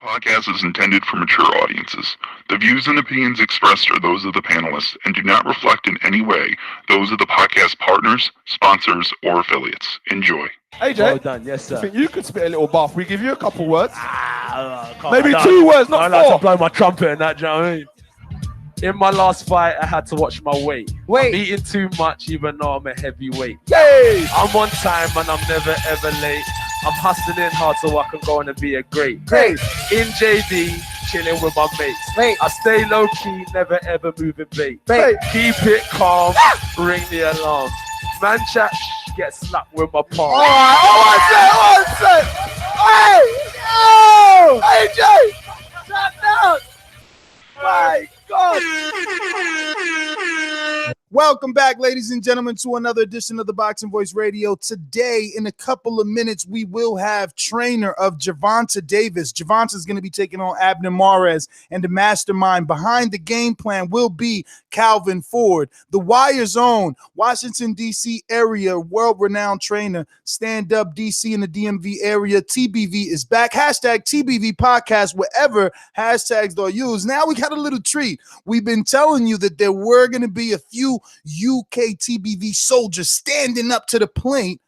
Podcast is intended for mature audiences. The views and opinions expressed are those of the panelists and do not reflect in any way those of the podcast partners, sponsors, or affiliates. Enjoy. AJ, Well done, yes, I sir. think you could spit a little bar. We give you a couple words. Maybe Maybe 2 words, not I like to 4. blow my trumpet and that, do you know what I mean? In my last fight, I had to watch my weight. I'm eating too much, even though I'm a heavyweight. Yay! I'm on time and I'm never ever late. I'm hustling hard so I can go on and be a great. Great. In JD, chilling with my mates. Mate. I stay low key, never ever moving bait. Mate. Keep it calm, ring the alarm. Man chat, get slapped with my palm. All right, Hey! Oh! AJ! Shut down! My God! Welcome back, ladies and gentlemen, to another edition of the Boxing Voice Radio. Today, in a couple of minutes, we will have trainer of Gervonta Davis. Gervonta is going to be taking on Abner Mares, and the mastermind behind the game plan will be Calvin Ford. The Wire's own Washington, D.C. area world-renowned trainer, Stand Up DC in the DMV area. TBV is back. Hashtag TBV podcast, wherever hashtags are used. Now we got a little treat. We've been telling you that there were going to be a few UK TBV soldiers standing up to the plate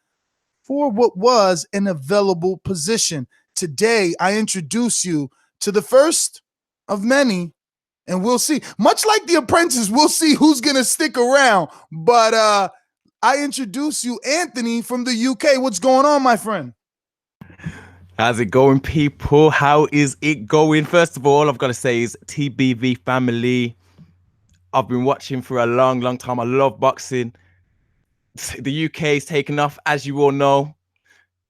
for what was an available position. Today, I introduce you to the first of many, and we'll see. Much like The Apprentice, we'll see who's going to stick around. But I introduce you, Anthony, from the UK. What's going on, my friend? How's it going, people? How is it going? First of all, I've got to say is TBV family. I've been watching for a long, long time. I love boxing. The UK is taking off, as you all know.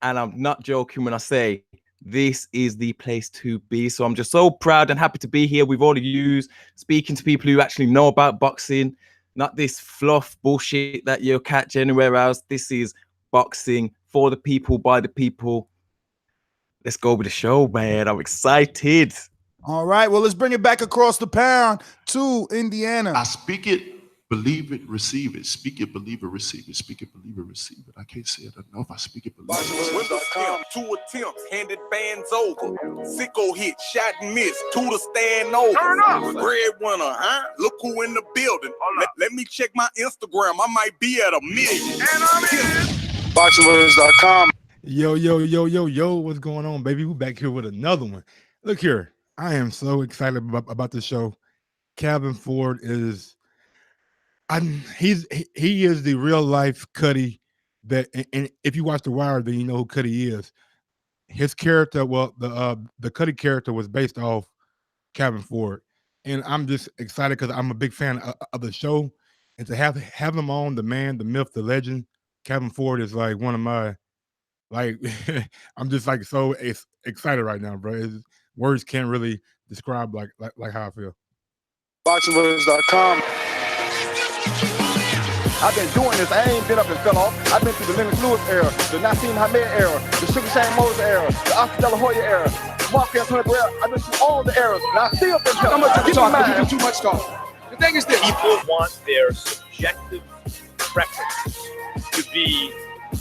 And I'm not joking when I say this is the place to be. So I'm just so proud and happy to be here with all of you, speaking to people who actually know about boxing, not this fluff bullshit that you'll catch anywhere else. This is boxing for the people, by the people. Let's go with the show, man. I'm excited. All right, well, let's bring it back across the pond to Indiana. I speak it, believe it, receive it. Speak it, believe it, receive it. Speak it, believe it, receive it. I can't say it enough. I speak it, believe it. 2 attempts, handed bands over. Sicko hit, shot and miss. 2 to stand over. Turn up. Breadwinner, huh? Look who in the building. Let me check my Instagram. I might be at 1 million. And I'm in. ThaBoxingvoice.com. Yo, what's going on, baby? We're back here with another one. Look here, I am so excited about the show. Calvin Ford is, he is the real life Cuddy that, and if you watch The Wire, then you know who Cuddy is. His character, well, the Cuddy character was based off Calvin Ford, and I'm just excited because I'm a big fan of the show, and to have him on, the man, the myth, the legend, Calvin Ford is like one of my. Like, I'm just like so excited right now, bro. Words can't really describe like how I feel. ThaBoxingvoice.com. I've been doing this. I ain't been up and fell off. I've been through the Lennox Lewis era, the Nassim Hamed era, the Sugar Shane Moses era, the Oscar De La Hoya era, Mark Anthony Barrera. I've been through all the eras, and I still been How much you talk? You do too much talk. The thing is this: people want their subjective preference to be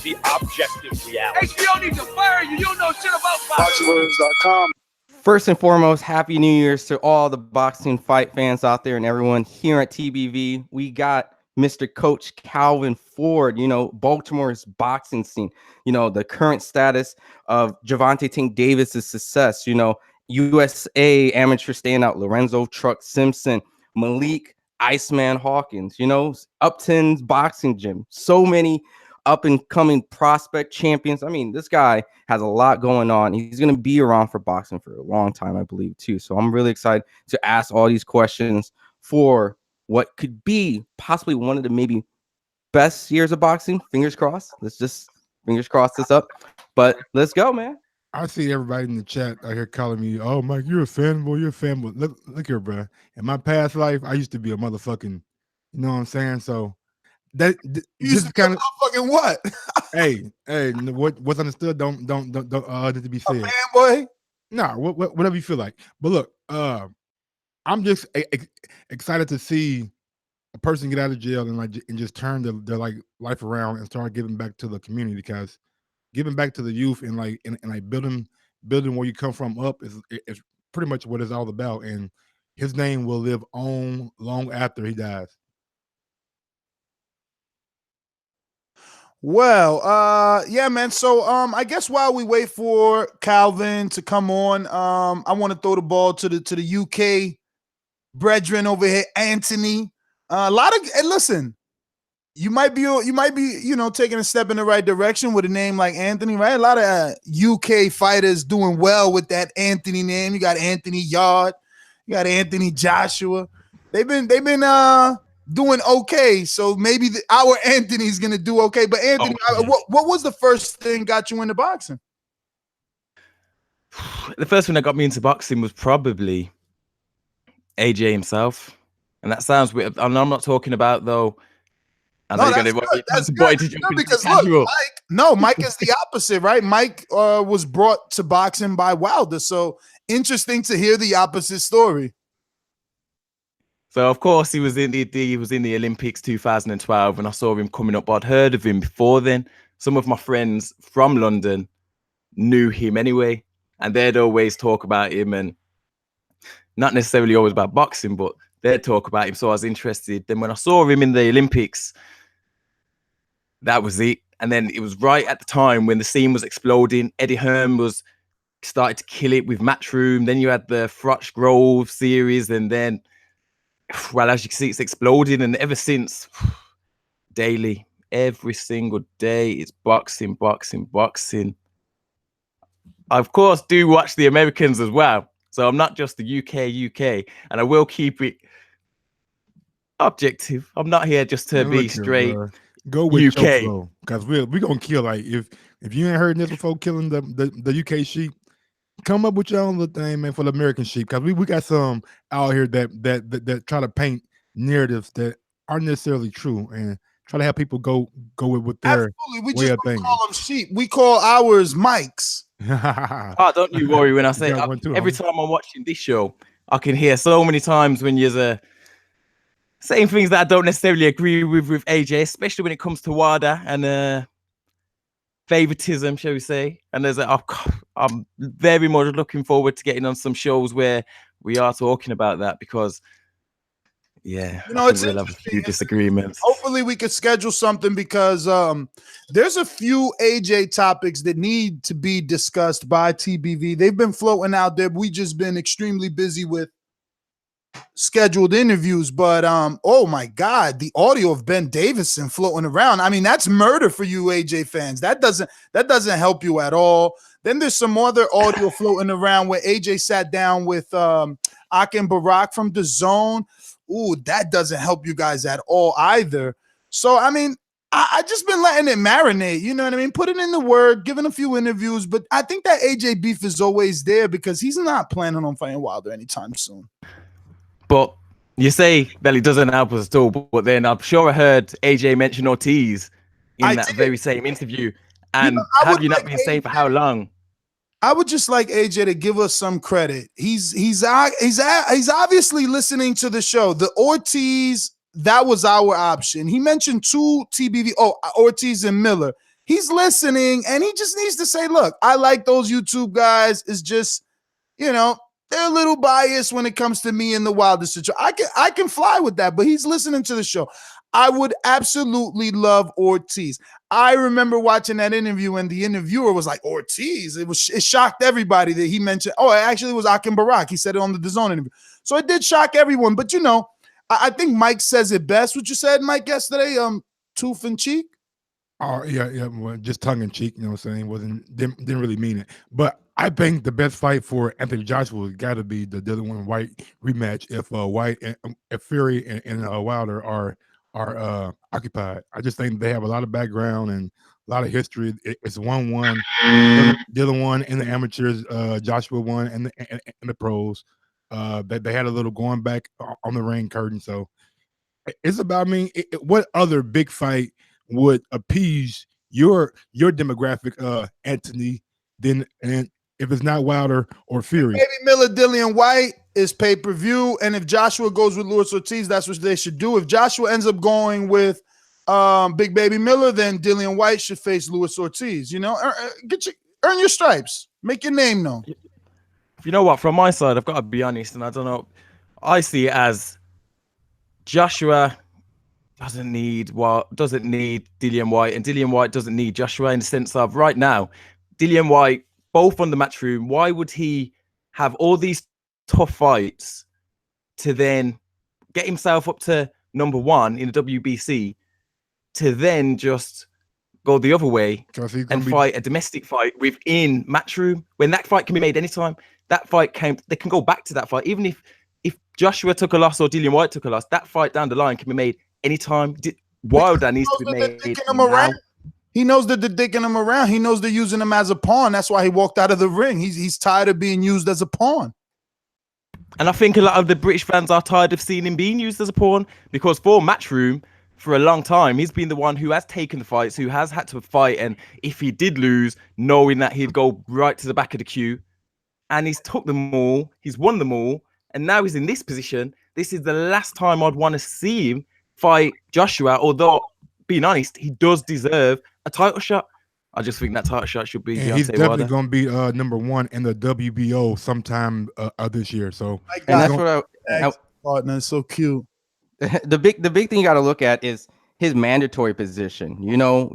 the objective reality. HBO needs to fire you. You don't know shit about boxing. ThaBoxingvoice.com. First and foremost, Happy New Year's to all the boxing fight fans out there and everyone here at TBV. We got Mr. Coach Calvin Ford, Baltimore's boxing scene, the current status of Gervonta Davis's success, USA amateur standout Lorenzo Truck Simpson, Malik Iceman Hawkins, Upton's boxing gym, so many up and coming prospect champions. I mean, this guy has a lot going on. He's going to be around for boxing for a long time, I believe, too. So I'm really excited to ask all these questions for what could be possibly one of the maybe best years of boxing. Fingers crossed. Let's just fingers crossed this up. But let's go, man. I see everybody in the chat out here calling me, "Oh, Mike, you're a fanboy. You're a fanboy." Look here, bro. In my past life, I used to be a motherfucking, you know what I'm saying? So that just kind of fucking what? hey, what's understood don't need to be said. Fanboy? Nah, whatever you feel like. But look, I'm just excited to see a person get out of jail and just turn their like life around and start giving back to the community, because giving back to the youth and building where you come from up is pretty much what it's all about, and his name will live on long after he dies. Well, yeah, man. So, I guess while we wait for Calvin to come on, I want to throw the ball to the UK brethren over here, Anthony. A lot of listen. You might be, taking a step in the right direction with a name like Anthony, right? A lot of UK fighters doing well with that Anthony name. You got Anthony Yard, you got Anthony Joshua. They've been doing okay, so maybe our Anthony's gonna do okay. But Anthony, what was the first thing got you into boxing? The first thing that got me into boxing was probably AJ himself, and that sounds weird. And I'm not talking about though. No, that's good. That's good. Because look, Mike is the opposite, right? Mike was brought to boxing by Wilder, so interesting to hear the opposite story. So of course he was in the Olympics 2012, and I saw him coming up. I'd heard of him before then. Some of my friends from London knew him anyway, and they'd always talk about him, and not necessarily always about boxing, but they'd talk about him. So I was interested. Then when I saw him in the Olympics, that was it. And then it was right at the time when the scene was exploding. Eddie Hearn was started to kill it with Matchroom. Then you had the Frotch Grove series, and then, well, as you can see, it's exploding. And ever since, daily, every single day, it's boxing, boxing, boxing. I, of course, do watch the Americans as well. So I'm not just the UK, and I will keep it objective. I'm not here just to be straight. Go with UK, because we're gonna kill. Like if you ain't heard this before, killing the UK sheep, come up with your own little thing, man, for the American sheep. Because we got some out here that try to paint narratives that aren't necessarily true and try to have people go with their we just don't call them sheep. We call ours mics. Oh, don't you worry when I say every time I'm watching this show, I can hear so many times when you're saying things that I don't necessarily agree with AJ, especially when it comes to WADA and favoritism, shall we say. And I'm very much looking forward to getting on some shows where we are talking about that, because we'll have a few disagreements. Hopefully we could schedule something, because there's a few AJ topics that need to be discussed by TBV. They've been floating out there. We just been extremely busy with scheduled interviews, but oh my God, the audio of Ben Davison floating around. I mean, that's murder for you AJ fans. That doesn't help you at all. Then there's some other audio floating around where AJ sat down with Akin Barak from The Zone. Ooh, that doesn't help you guys at all either. So I mean, I just been letting it marinate, you know what I mean? Put it in the word, giving a few interviews, but I think that AJ beef is always there because he's not planning on fighting Wilder anytime soon. But you say that it doesn't help us at all, but then I'm sure I heard AJ mention Ortiz in that very same interview. And have you not been saying for how long? I would just like AJ to give us some credit. He's obviously listening to the show. The Ortiz, that was our option. He mentioned 2 TBV. Oh, Ortiz and Miller. He's listening, and he just needs to say, look, I like those YouTube guys. It's just, they're a little biased when it comes to me and the Wilder situation. I can fly with that, but he's listening to the show. I would absolutely love Ortiz. I remember watching that interview, and the interviewer was like, Ortiz. It shocked everybody that he mentioned. Oh, actually, it was Akin Barak. He said it on the DAZN interview. So it did shock everyone. But I think Mike says it best. What you said, Mike, yesterday, tooth and cheek. Oh yeah, well, just tongue in cheek. You know what I'm saying? Didn't really mean it. But I think the best fight for Anthony Joshua has got to be the Dillian White rematch. If Fury and Wilder are occupied, I just think they have a lot of background and a lot of history. It's 1-1. Dillian won in the amateurs. Joshua won in the pros. They had a little going back on the ring curtain. So it's about what other big fight would appease your demographic, Anthony, and if it's not Wilder or Fury. Baby Miller, Dillian White is pay-per-view, and if Joshua goes with Luis Ortiz, that's what they should do. If Joshua ends up going with Big Baby Miller, then Dillian White should face Luis Ortiz. Earn your stripes, make your name known. You know what? From my side, I've got to be honest, and I don't know. I see it as Joshua doesn't need Dillian White, and Dillian White doesn't need Joshua in the sense of right now, Dillian White both on the Matchroom. Why would he have all these tough fights to then get himself up to number one in the WBC to then just go the other way and fight a domestic fight within Matchroom when that fight can be made anytime? That fight they can go back to that fight. Even if Joshua took a loss or Dillian White took a loss, that fight down the line can be made anytime. Wilder needs to be made now. He knows that they're dicking him around. He knows they're using him as a pawn. That's why he walked out of the ring. He's tired of being used as a pawn. And I think a lot of the British fans are tired of seeing him being used as a pawn because for Matchroom, for a long time, he's been the one who has taken the fights, who has had to fight. And if he did lose, knowing that he'd go right to the back of the queue, and he's took them all, he's won them all, and now he's in this position. This is the last time I'd want to see him fight Joshua, although, being honest, he does deserve a title shot. I just think that title shot should be Deontay he's definitely Wilder. going to be number one in the WBO sometime this year. So, and that's what partner is so cute. The big thing you got to look at is his mandatory position. You know,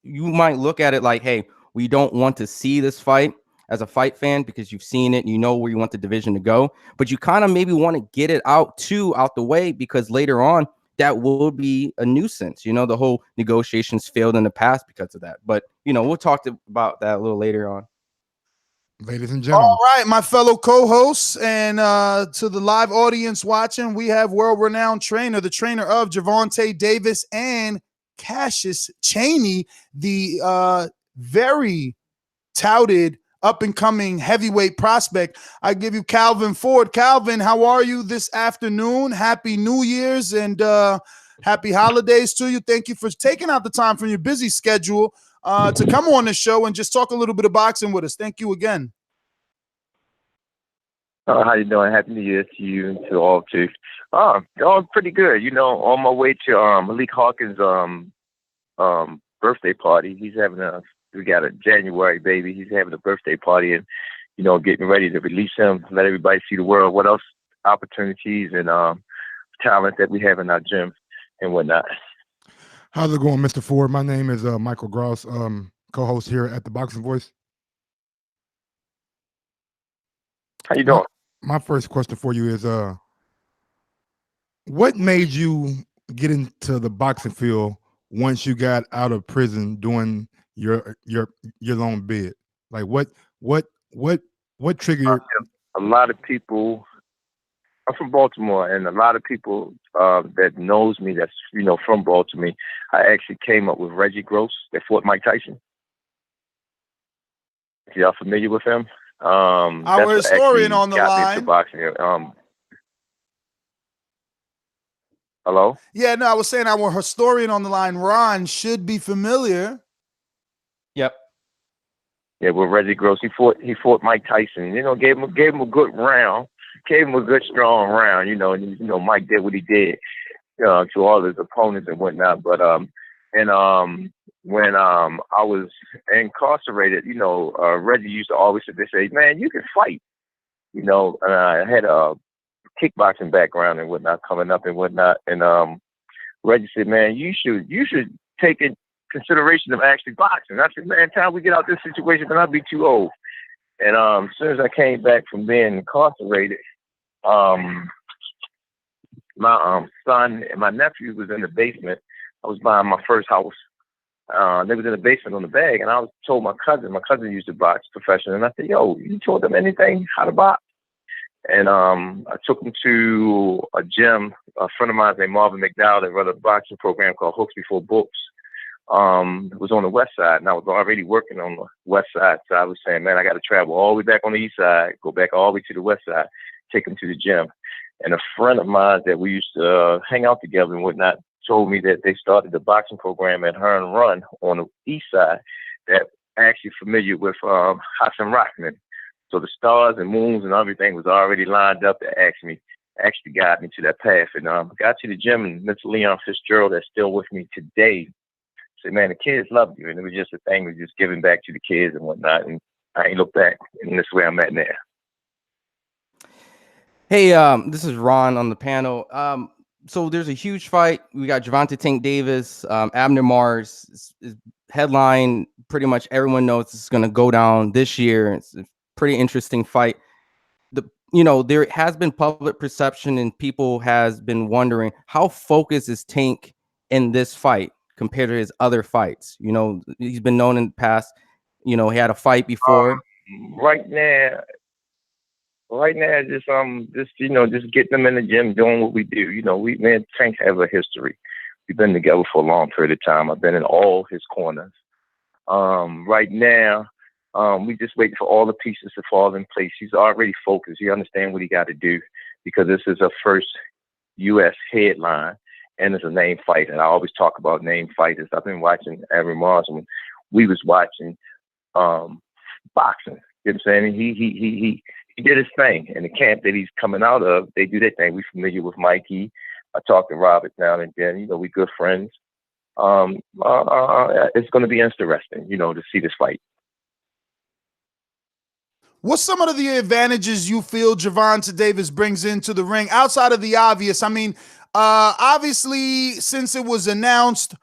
you might look at it like, hey, we don't want to see this fight as a fight fan because you've seen it and you know where you want the division to go, but you kind of maybe want to get it out the way because later on that will be a nuisance. You know, the whole negotiations failed in the past because of that. But, you know, we'll talk about that a little later on. Ladies and gentlemen. All right, my fellow co-hosts and to the live audience watching, we have world-renowned trainer, the trainer of Gervonta Davis and Cassius Chaney, the very touted up-and-coming heavyweight prospect. I give you Calvin Ford. Calvin, how are you this afternoon? Happy New Year's and happy holidays to you. Thank you for taking out the time from your busy schedule to come on the show and just talk a little bit of boxing with us. Thank you again. How you doing? Happy New Year to you and to all too. Going pretty good. You know, on my way to Malik Hawkins' birthday party. He's having we got a January baby. He's having a birthday party and, you know, getting ready to release him, let everybody see the world, what else opportunities and talent that we have in our gym and whatnot. How's it going, Mr. Ford? My name is Michael Gross, co-host here at the Boxing Voice. How you doing? My first question for you is, what made you get into the boxing field once you got out of prison doing your long bid? Like what triggered? A lot of people. I'm from Baltimore, and a lot of people that knows me, that's, you know, from Baltimore. I actually came up with Reggie Gross that fought Mike Tyson. Y'all familiar with him? Our historian on the line. Hello? Yeah, no, I was saying our historian on the line, Ron, should be familiar. Yep. Yeah, well, Reggie Gross, he fought Mike Tyson. You know, gave him a good round, gave him a good strong round. You know, and Mike did what he did to all his opponents and whatnot. But when I was incarcerated, you know, Reggie used to always say, "Man, you can fight." You know, I had a kickboxing background and whatnot coming up and whatnot, and Reggie said, "Man, you should take in consideration of actually boxing." I said, "Man, time we get out this situation, then I'll be too old." And as soon as I came back from being incarcerated, my son and my nephew was in the basement. I was buying my first house. They was in the basement on the bag, and I told my cousin. My cousin used to box professionally, and I said, "Yo, you told them anything how to box?" And I took him to a gym. A friend of mine named Marvin McDowell that run a boxing program called Hooks Before Books. It was on the west side, and I was already working on the west side. So I was saying, man, I got to travel all the way back on the east side, go back all the way to the west side, take him to the gym. And a friend of mine that we used to hang out together and whatnot told me that they started the boxing program at Hearn Run on the east side that actually familiar with Hassan Rahman. So the stars and moons and everything was already lined up to actually got me to that path. And got to the gym, and Mr. Leon Fitzgerald, that's still with me today, said, "Man, the kids love you." And it was just a thing of just giving back to the kids and whatnot. And I ain't looked back, and this is where I'm at now. Hey, this is Ron on the panel. So there's a huge fight. We got Gervonta Tank Davis, Abner Mars. Is headline. Pretty much everyone knows this is going to go down this year. It's a pretty interesting fight. There has been public perception and people has been wondering how focused is Tank in this fight compared to his other fights. He's been known in the past. He had a fight before. Right now, just just getting them in the gym, doing what we do. Me and Tank have a history. We've been together for a long period of time. I've been in all his corners. Right now, we just waiting for all the pieces to fall in place. He's already focused. He understands what he got to do because this is a first U.S. headline and it's a name fight. And I always talk about name fighters. I've been watching Abner Mars when we was watching boxing. You know what I'm saying? He did his thing. And the camp that he's coming out of, they do their thing. We're familiar with Mikey. I talk to Robert now and then. We good friends. It's going to be interesting, to see this fight. What's some of the advantages you feel Gervonta Davis brings into the ring outside of the obvious? I mean, obviously, since it was announced,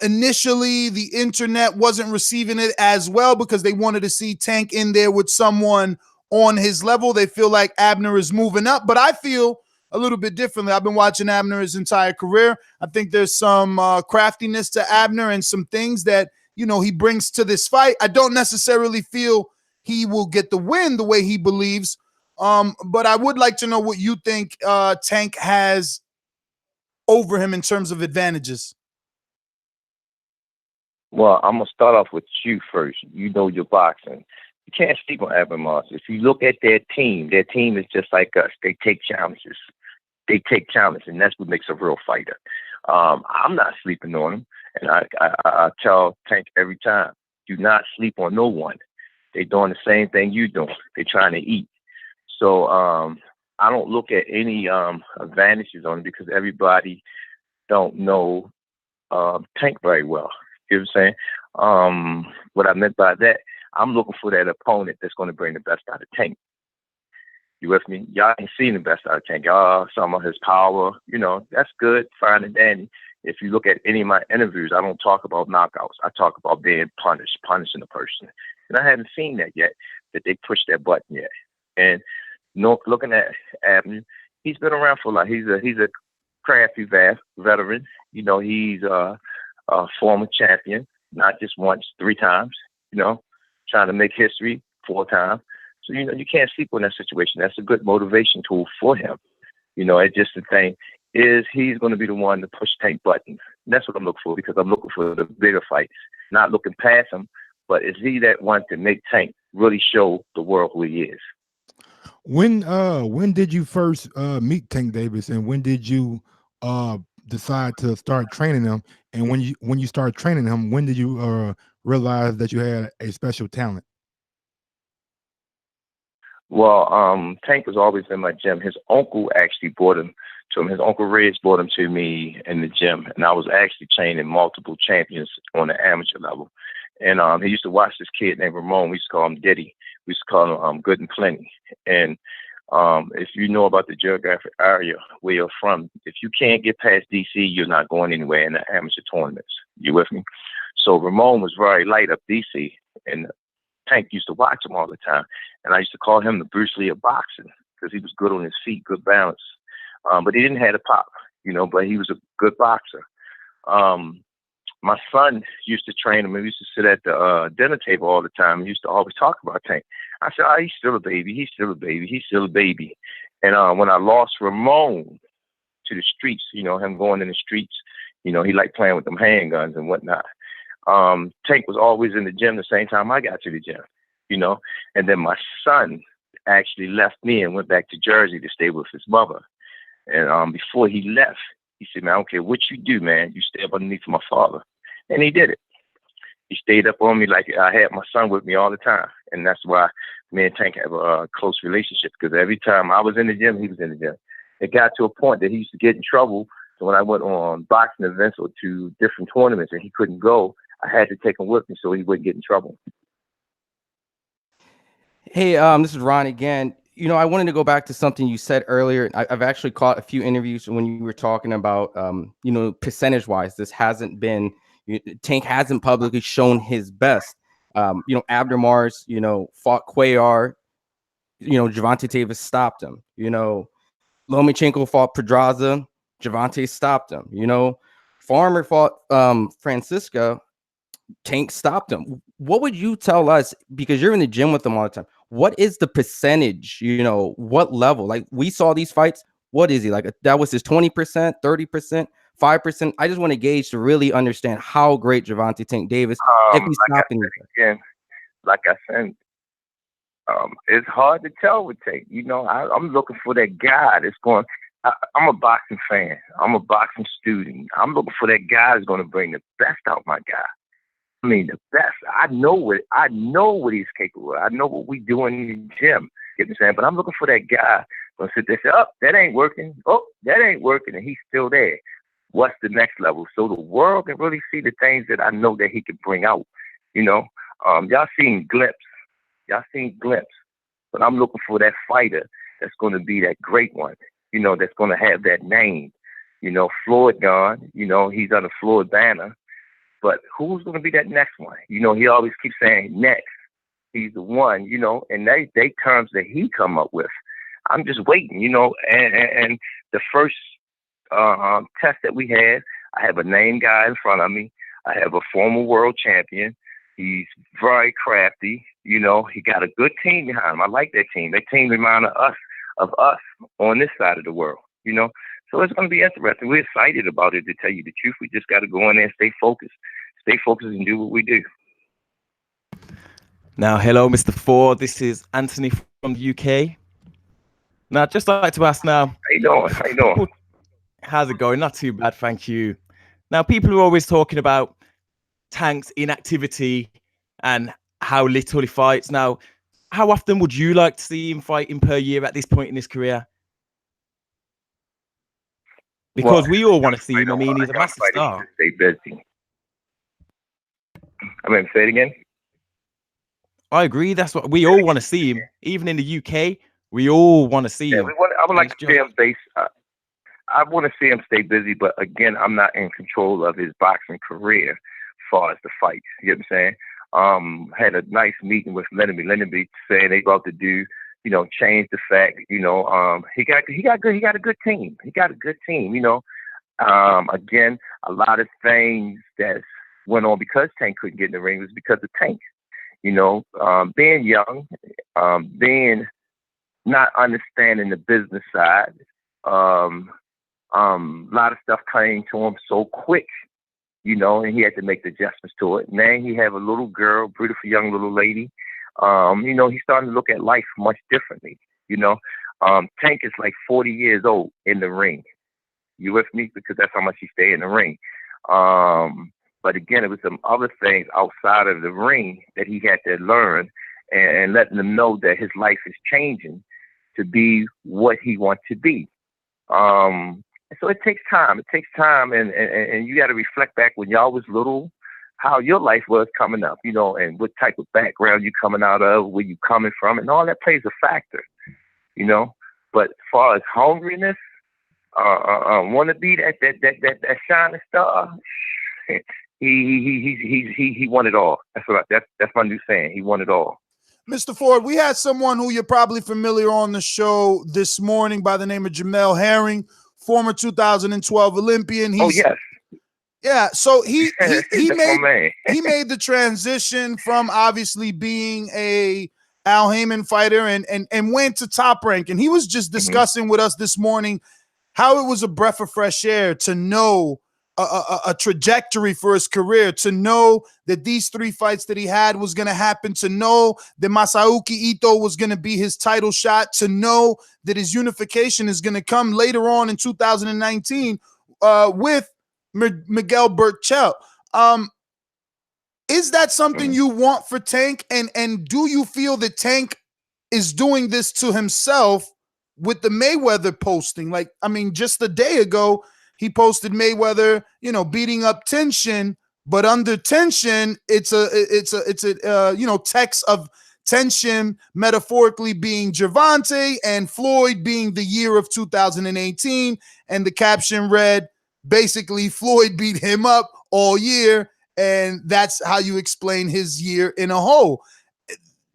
initially the internet wasn't receiving it as well because they wanted to see Tank in there with someone on his level. They feel like Abner is moving up, but I feel a little bit differently. I've been watching Abner his entire career. I think there's some craftiness to Abner and some things that, he brings to this fight. I don't necessarily feel he will get the win the way he believes. But I would like to know what you think Tank has over him in terms of advantages. Well, I'm going to start off with you first. You know your boxing. You can't sleep on Abner Mars. If you look at their team is just like us. They take challenges. And that's what makes a real fighter. I'm not sleeping on him. And I tell Tank every time, do not sleep on no one. They're doing the same thing you're doing. They're trying to eat. So I don't look at any advantages on it because everybody don't know Tank very well. You know what I'm saying? What I meant by that, I'm looking for that opponent that's going to bring the best out of Tank. You with me? Y'all ain't seen the best out of Tank. Y'all, some of his power, that's good, fine and dandy. If you look at any of my interviews, I don't talk about knockouts. I talk about being punishing a person. And I haven't seen that yet, that they pushed that button yet. And looking at Abner, he's been around for a lot. He's a crafty veteran. He's a former champion, not just once, 3 times, trying to make history 4 times. So, you can't sleep on that situation. That's a good motivation tool for him. It's just the thing is he's going to be the one to push Tank buttons. And that's what I'm looking for because I'm looking for the bigger fights, not looking past him. But is he that one to make Tank really show the world who he is? When did you first meet Tank Davis, and when did you decide to start training him? And when you started training him, when did you realize that you had a special talent? Well, Tank was always in my gym. His uncle actually brought him to him. His uncle Reg brought him to me in the gym, and I was actually training multiple champions on the amateur level. And he used to watch this kid named Ramon. We used to call him Diddy. We used to call him Good and Plenty. And if you know about the geographic area where you're from, if you can't get past DC, you're not going anywhere in the amateur tournaments. You with me? So Ramon was very light up DC, and Tank used to watch him all the time. And I used to call him the Bruce Lee of boxing because he was good on his feet, good balance. But he didn't have the pop, but he was a good boxer. My son used to train him. He used to sit at the dinner table all the time. He used to always talk about Tank. I said, he's still a baby. He's still a baby. He's still a baby. And when I lost Ramon to the streets, him going in the streets, he liked playing with them handguns and whatnot. Tank was always in the gym the same time I got to the gym, And then my son actually left me and went back to Jersey to stay with his mother. And before he left, he said, man, I don't care what you do, man. You stay up underneath my father. And he did it. He stayed up on me like I had my son with me all the time. And that's why me and Tank have a close relationship, because every time I was in the gym, he was in the gym. It got to a point that he used to get in trouble. So when I went on boxing events or to different tournaments and he couldn't go, I had to take him with me so he wouldn't get in trouble. Hey, this is Ron again. I wanted to go back to something you said earlier. I've actually caught a few interviews when you were talking about, percentage wise, this hasn't been, Tank hasn't publicly shown his best. Abner Mars, fought Cuellar, Gervonta Davis stopped him. Lomachenko fought Pedraza, Gervonta stopped him. Farmer fought Francisco, Tank stopped him. What would you tell us, because you're in the gym with them all the time? What is the percentage, what level? Like, we saw these fights. What is he like? That was his 20%, 30%, 5%. I just want to gauge to really understand how great Gervonta Tank Davis, if he's stopping again, like I said, it's hard to tell with Tank. I'm looking for that guy that's going. I'm a boxing fan. I'm a boxing student. I'm looking for that guy that's going to bring the best out my guy. I mean, the best. I know what he's capable of. I know what we do in the gym. You know what I'm saying? But I'm looking for that guy going to sit there and say, oh, that ain't working. Oh, that ain't working. And he's still there. What's the next level? So the world can really see the things that I know that he can bring out. Y'all seen glimpse. But I'm looking for that fighter that's going to be that great one, that's going to have that name. Floyd gone, he's under Floyd banner. But who's going to be that next one? He always keeps saying next. He's the one, and they terms that he come up with. I'm just waiting, and the first test that we had, I have a name guy in front of me. I have a former world champion. He's very crafty. He got a good team behind him. I like that team. That team reminds of us on this side of the world, So it's going to be interesting. We're excited about it, to tell you the truth. We just got to go in there and stay focused and do what we do. Now, hello, Mr. Ford. This is Anthony from the UK. Now, I'd just like to ask now. How you doing? How's it going? Not too bad, thank you. Now, people are always talking about Tank's inactivity and how little he fights. Now, how often would you like to see him fighting per year at this point in his career? Because we all want to see him. I mean, he's a massive star. Stay busy. Say it again. I agree. That's what we all want to see him. Even in the UK, we all want to see him. I would like to see him base. I want to see him stay busy, but again, I'm not in control of his boxing career as far as the fights. You know what I'm saying? Had a nice meeting with Lennoby saying they about to do, change the fact, he got a good team. Again, a lot of things that went on because Tank couldn't get in the ring was because of Tank. Being young, being not understanding the business side, a lot of stuff came to him so quick, and he had to make the adjustments to it. Now he have a little girl, beautiful young little lady. He's starting to look at life much differently. Tank is like 40 years old in the ring. You with me? Because that's how much he stay in the ring. But again, it was some other things outside of the ring that he had to learn and letting them know that his life is changing to be what he wants to be. So it takes time. And you got to reflect back when y'all was little, how your life was coming up, and what type of background you coming out of, where you coming from, and all that plays a factor, But as far as hungriness, want to be that shining star, he won it all. That's my new saying. He won it all. Mr. Ford, we had someone who you're probably familiar on the show this morning by the name of Jamel Herring, former 2012 Olympian. Yes. Yeah, so he made the transition from obviously being a Al Heyman fighter and went to Top Rank. And he was just discussing with us this morning how it was a breath of fresh air to know a trajectory for his career, to know that these 3 fights that he had was going to happen, to know that Masayuki Ito was going to be his title shot, to know that his unification is going to come later on in 2019 with Miguel Burchell. Is that something you want for Tank? And do you feel that Tank is doing this to himself with the Mayweather posting? Like, just a day ago, he posted Mayweather, beating up tension, but under tension, it's a text of Tension metaphorically being Gervonta and Floyd being the year of 2018. And the caption read, basically, Floyd beat him up all year, and that's how you explain his year in a whole.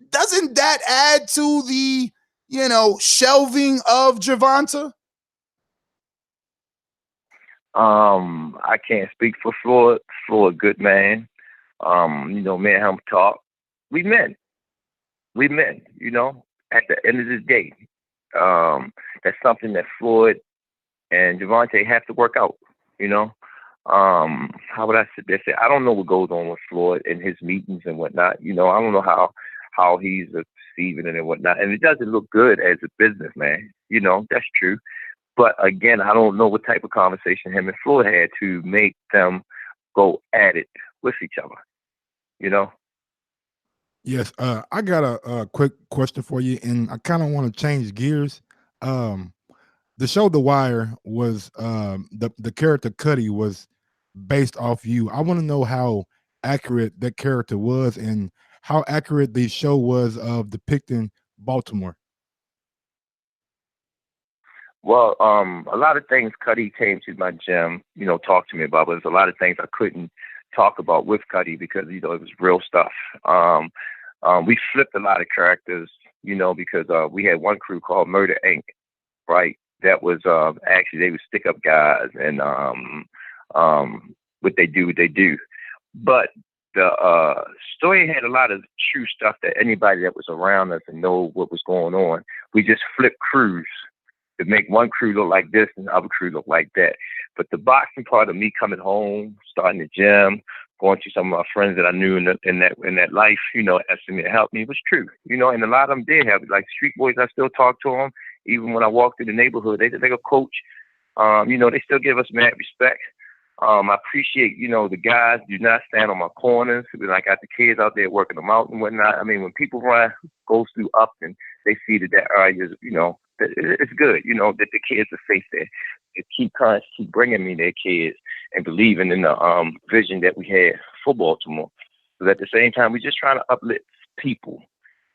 Doesn't that add to the, shelving of Gervonta? I can't speak for Floyd. Floyd, good man. Me and him talk. We men. At the end of the day. That's something that Floyd and Gervonta have to work out, How would I say? I don't know what goes on with Floyd in his meetings and whatnot. I don't know how he's receiving it and whatnot. And it doesn't look good as a businessman. That's true. But again, I don't know what type of conversation him and Floyd had to make them go at it with each other. Yes, I got a quick question for you, and I kind of want to change gears. The show The Wire was the character Cuddy was based off you. I want to know how accurate that character was and how accurate the show was of depicting Baltimore. Well, a lot of things Cuddy came to my gym, talked to me about, but there's a lot of things I couldn't talk about with Cuddy because, it was real stuff. We flipped a lot of characters, because we had one crew called Murder Inc., right? That was actually, they were stick-up guys and what they do. But the story had a lot of true stuff that anybody that was around us and know what was going on. We just flipped crews to make one crew look like this and the other crew look like that. But the boxing part of me coming home, starting the gym, going to some of my friends that I knew in that life, asking me to help me was true, and a lot of them did help me. Like Street Boys, I still talk to them. Even when I walk through the neighborhood, they a coach. They still give us mad respect. I appreciate, the guys do not stand on my corners. I got the kids out there working them out and whatnot. I mean, when people goes through Upton, they see that area is, it's good, that the kids are safe there. They keep bringing me their kids and believing in the vision that we had for Baltimore. But at the same time, we're just trying to uplift people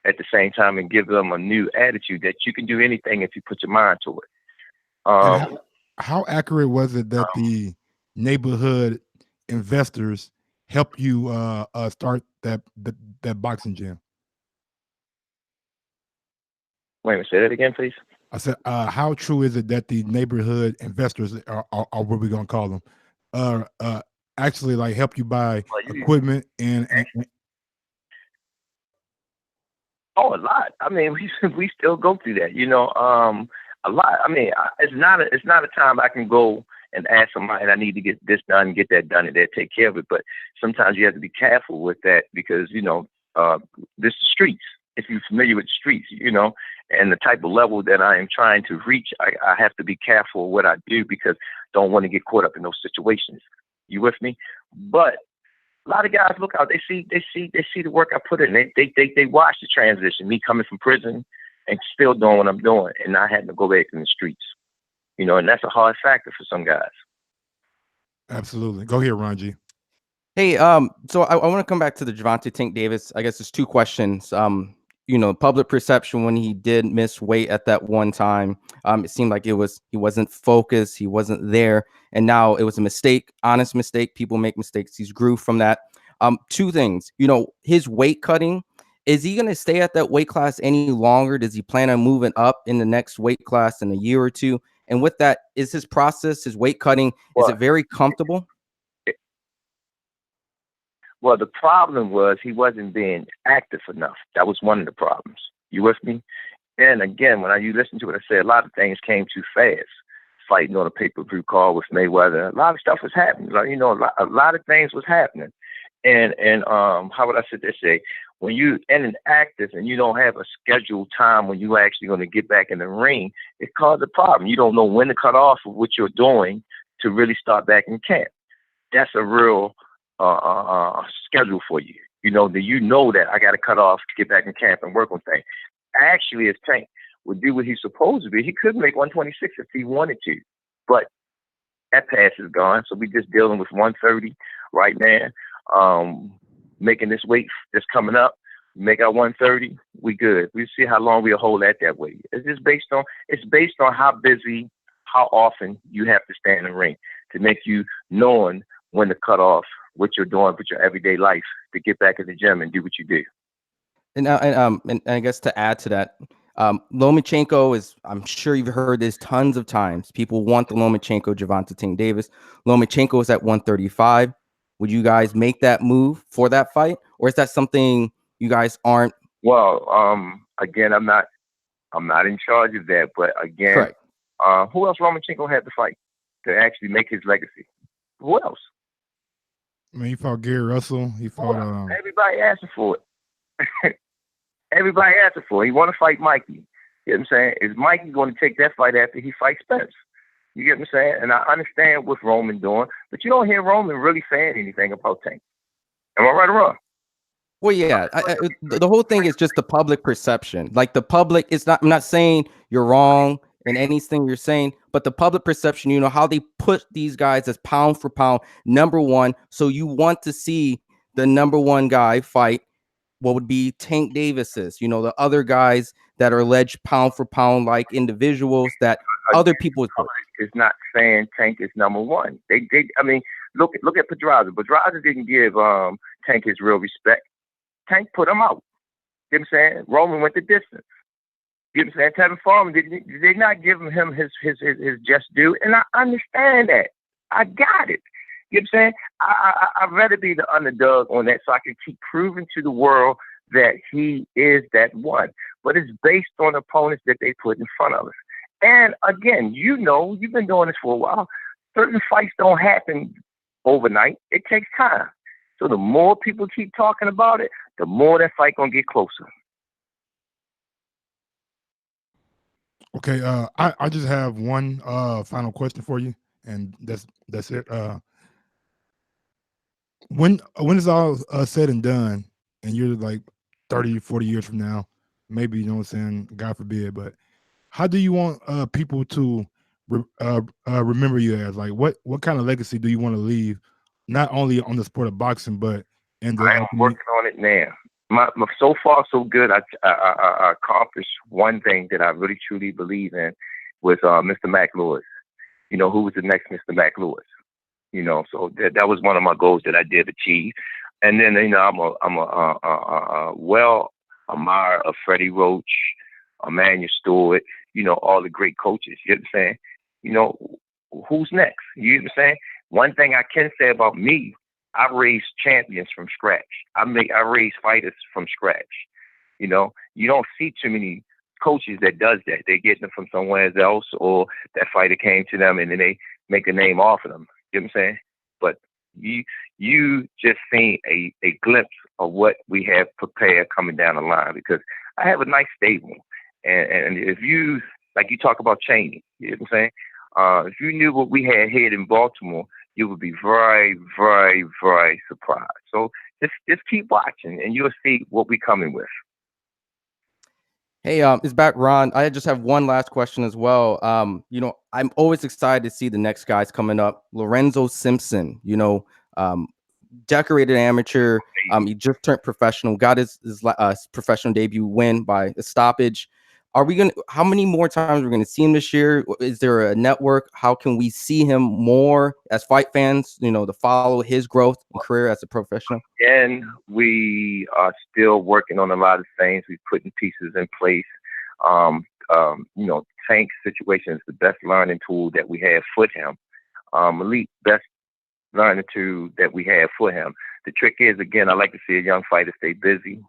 at the same time and give them a new attitude that you can do anything if you put your mind to it. How accurate was it that the neighborhood investors helped you start that boxing gym? Wait a minute, say that again, please. I said, how true is it that the neighborhood investors are what we're gonna call them, actually like help you buy equipment and Oh, a lot. I mean, we still go through that, a lot. I mean, it's not a time I can go and ask somebody, I need to get this done, get that done, and they'll take care of it. But sometimes you have to be careful with that because, this is streets. If you're familiar with the streets, and the type of level that I am trying to reach, I have to be careful what I do because don't want to get caught up in those situations. You with me? But a lot of guys look out. They see the work I put in. They watch the transition. Me coming from prison and still doing what I'm doing, and not having to go back in the streets. And that's a hard factor for some guys. Absolutely. Go here, Ron G. Hey, so I want to come back to the Gervonta Tank Davis. I guess there's two questions. Public perception when he did miss weight at that one time, it seemed like he wasn't focused, he wasn't there, and now it was a mistake, honest mistake. People make mistakes. He's grew from that. Two things, his weight cutting. Is he going to stay at that weight class any longer? Does he plan on moving up in the next weight class in a year or two? And with that, is his process, his weight cutting, is it very comfortable? Well, the problem was he wasn't being active enough. That was one of the problems. You with me? And again, when you listen to it, I say a lot of things came too fast. Fighting on a pay-per-view call with Mayweather, a lot of stuff was happening. Like, a lot of things was happening. And how would I say? When you inactive and you don't have a scheduled time when you actually going to get back in the ring, it causes a problem. You don't know when to cut off of what you're doing to really start back in camp. That's a real schedule for you. That I got to cut off to get back in camp and work on things. Actually, if Tank would do what he's supposed to be, he could make 126 if he wanted to, but that pass is gone. So we're just dealing with 130 right now. Making this weight that's coming up, Make our 130, we good. We see how long we'll hold that way. It's just based on how busy, how often you have to stand in the ring to make you knowing when to cut off what you're doing with your everyday life to get back in the gym and do what you do. And I guess to add to that, Lomachenko is, I'm sure you've heard this tons of times. People want the Lomachenko Gervonta Tank Davis. Lomachenko is at 135. Would you guys make that move for that fight, or is that something you guys aren't? Well, again, I'm not in charge of that, but again, who else Lomachenko had to fight to actually make his legacy? Who else? I mean, he fought Gary Russell. He fought. Everybody asking for it. Everybody asking for it. He want to fight Mikey. You know what I'm saying? Is Mikey going to take that fight after he fights Spence? You get what I'm saying? And I understand what Roman doing, but you don't hear Roman really saying anything about Tank. Am I right or wrong? Well, yeah, the whole thing is just the public perception. Like the public, it's not. I'm not saying you're wrong in anything you're saying, but the public perception. You know how they put these guys as pound for pound number one. So you want to see the number one guy fight what would be Tank Davis's. You know, the other guys that are alleged pound for pound like individuals that other people is not saying Tank is number one. They I mean, look at Pedraza. Pedraza didn't give Tank his real respect. Tank put him out. You know what I'm saying? Roman went the distance. You know what I'm saying? Tevin Farmer did not give him his just due, and I understand that. I got it. You know what I'm saying? I'd rather be the underdog on that so I can keep proving to the world that he is that one. But it's based on opponents that they put in front of us. And again, you know, you've been doing this for a while. Certain fights don't happen overnight. It takes time. So the more people keep talking about it, the more that fight gonna get closer. Okay, I just have one final question for you, and that's it. When it's all said and done, and you're like 30, 40 years from now, maybe, you know what I'm saying, God forbid, but how do you want people to remember you as? Like, what kind of legacy do you want to leave, not only on the sport of boxing, but in the I am working on it now. My so far so good. I accomplished one thing that I really truly believe in with Mr. Mac Lewis. You know, who was the next Mr. Mac Lewis? You know, so that was one of my goals that I did achieve. And then, you know, I'm a well admirer of Freddie Roach, Emmanuel Stewart, you know, all the great coaches. You know what I'm saying? You know, who's next? You know what I'm saying? One thing I can say about me, I raised champions from scratch. I raised fighters from scratch. You know, you don't see too many coaches that does that. They get them from somewhere else, or that fighter came to them and then they make a name off of them. You know what I'm saying? But you just seen a glimpse of what we have prepared coming down the line, because I have a nice stable. And if you, like you talk about Cheney, you know what I'm saying? If you knew what we had here in Baltimore, you would be very, very, very surprised. So just keep watching and you'll see what we're coming with. Hey, it's back, Ron. I just have one last question as well. You know, I'm always excited to see the next guys coming up. Lorenzo Simpson, you know, decorated amateur. He just turned professional, got his professional debut win by a stoppage. How many more times are we going to see him this year? Is there a network? How can we see him more as fight fans, you know, to follow his growth and career as a professional? And we are still working on a lot of things. We're putting pieces in place. You know, Tank situation is the best learning tool that we have for him. Elite, best learning tool that we have for him. The trick is, again, I like to see a young fighter stay busy,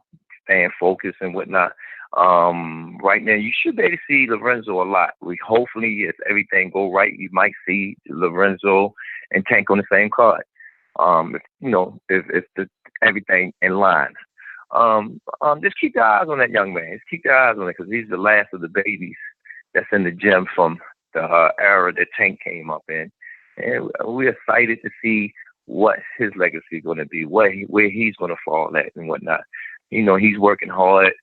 staying focused and whatnot. Right now, you should be able to see Lorenzo a lot. Hopefully, if everything go right, you might see Lorenzo and Tank on the same card. If everything in line. Just keep your eyes on that young man. Just keep your eyes on it, because he's the last of the babies that's in the gym from the era that Tank came up in. And we're excited to see what his legacy is going to be, where he's going to fall at and whatnot. You know, he's working hard.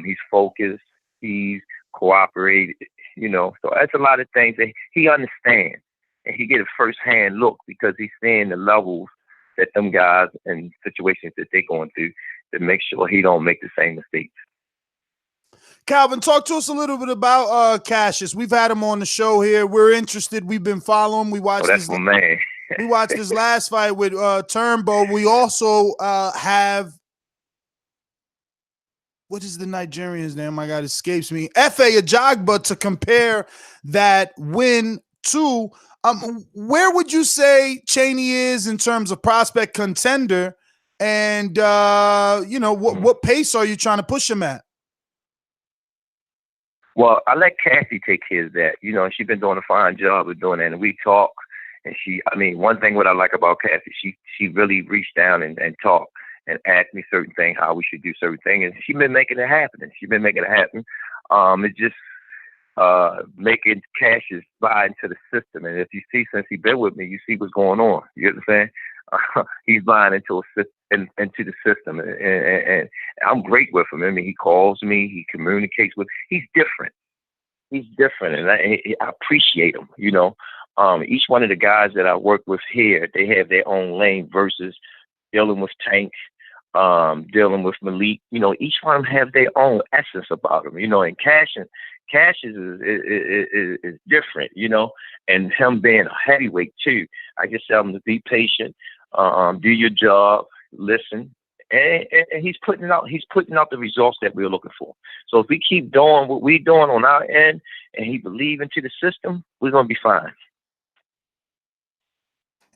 He's focused. He's cooperated. You know, so that's a lot of things that he understands, and he get a first-hand look because he's seeing the levels that them guys and situations that they're going through. to make sure he don't make the same mistakes. Calvin, talk to us a little bit about Cassius. We've had him on the show here. We're interested. We've been following. We watched that's my man. We watched this last fight with Turnbow. We also have, what is the Nigerian's name? My God, it escapes me. Efe Ajagba to compare that win to. Where would you say Cheney is in terms of prospect contender? And, what pace are you trying to push him at? Well, I let Cassie take care of that. She's been doing a fine job of doing that. And we talk. And one thing what I like about Cassie, she really reached down and talked and asked me certain things, how we should do certain things. And she's been making it happen. It's just making Cassius buy into the system. And if you see, since he's been with me, you see what's going on. You understand? He's buying into the system. And I'm great with him. He calls me, he communicates with, he's different. And I appreciate him, each one of the guys that I work with here, they have their own lane versus dealing with Tank, dealing with Malik. Each one of them have their own essence about them. And Cassius is different. And him being a heavyweight too. I just tell him to be patient, do your job, listen, and he's putting out the results that we're looking for. So if we keep doing what we're doing on our end, and he believe into the system, we're gonna be fine.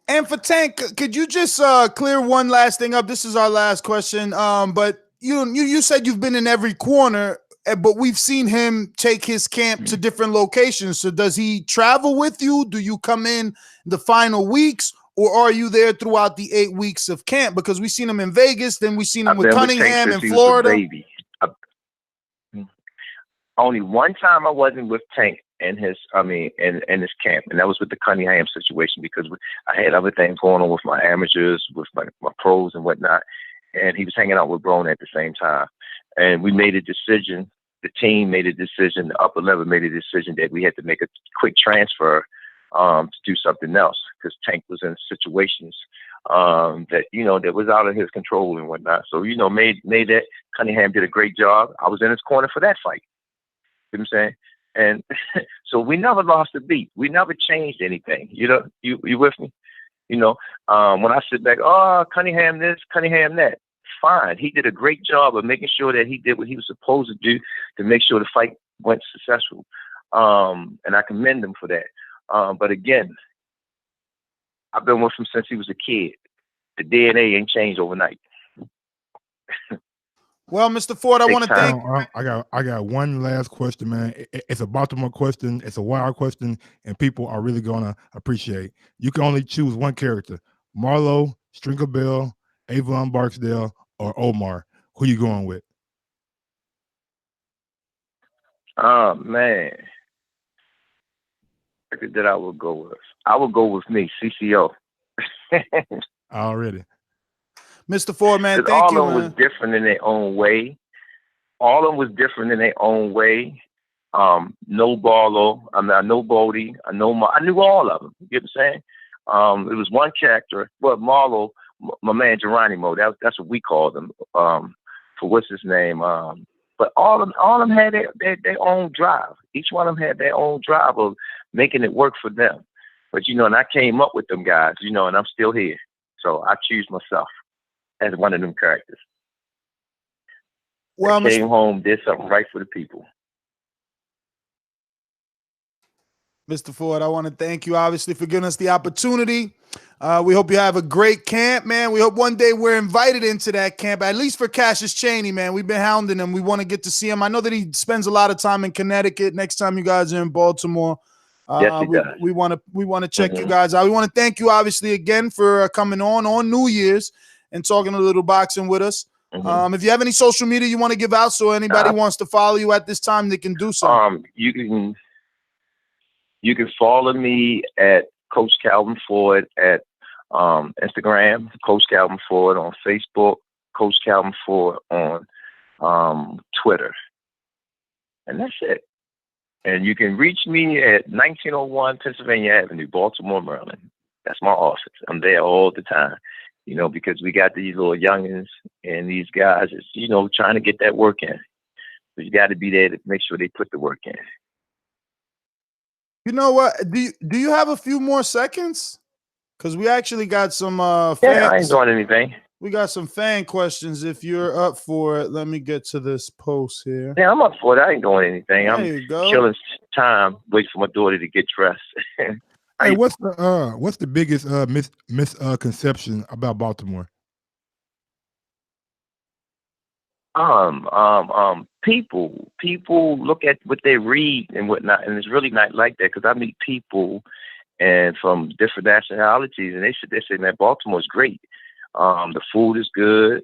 And for Tank, could you just clear one last thing up? This is our last question. But you said you've been in every corner, but we've seen him take his camp to different locations. So does he travel with you? Do you come in the final weeks, or are you there throughout the 8 weeks of camp? Because we've seen him in Vegas, then we've seen him with Cunningham in Florida. Only one time I wasn't with Tank in his camp, and that was with the Cunningham situation, because I had other things going on with my amateurs, with my pros and whatnot, and he was hanging out with Broner at the same time. And we made a decision, the team made a decision, the upper level made a decision that we had to make a quick transfer to do something else, because Tank was in situations that was out of his control and whatnot. So made that. Cunningham did a great job. I was in his corner for that fight. You know what I'm saying? And so we never lost a beat. We never changed anything. You with me? When I sit back, Cunningham this, Cunningham that. Fine. He did a great job of making sure that he did what he was supposed to do to make sure the fight went successful. And I commend him for that. But again, I've been with him since he was a kid. The DNA ain't changed overnight. Well, Mr. Ford, I want to thank. I got one last question, man. It's a Baltimore question. It's a Wire question, and people are really gonna appreciate. You can only choose one character: Marlo, Stringer Bell, Avon Barksdale, or Omar. Who you going with? Oh man, that I would go with. I would go with me, CCO. Already. Mr. Ford, man, thank you, all of them was different in their own way. No Barlow, I know Bodie, I knew all of them. You know what I'm saying? It was one character, but Marlo, my man Geronimo, that's what we called him. For what's his name? But all of them had their own drive. Each one of them had their own drive of making it work for them. But and I came up with them guys, and I'm still here. So I choose myself as one of them characters. Well, I came home, did something right for the people. Mr. Ford, I want to thank you, obviously, for giving us the opportunity. We hope you have a great camp, man. We hope one day we're invited into that camp, at least for Cassius Cheney, man. We've been hounding him. We want to get to see him. I know that he spends a lot of time in Connecticut. Next time you guys are in Baltimore, yes, he does. We want to check you guys out. We want to thank you, obviously, again for coming on New Year's and talking a little boxing with us. If you have any social media you want to give out, so anybody wants to follow you at this time, they can do so. You can follow me at Coach Calvin Ford at Instagram, Coach Calvin Ford on Facebook, Coach Calvin Ford on Twitter, and that's it. And you can reach me at 1901 Pennsylvania Avenue, Baltimore, Maryland. That's my office. I'm there all the time. You know, because we got these little youngins and these guys, is, you know, trying to get that work in. So you got to be there to make sure they put the work in. You know what? Do you have a few more seconds? Because we actually got some fans. Yeah, I ain't doing anything. We got some fan questions. If you're up for it, let me get to this post here. Yeah, I'm up for it. I ain't doing anything. There I'm you go. killing time, waiting for my daughter to get dressed. Hey, what's the biggest misconception about Baltimore? People look at what they read and whatnot, and it's really not like that, because I meet people and from different nationalities, and they say, man, Baltimore's great. The food is good.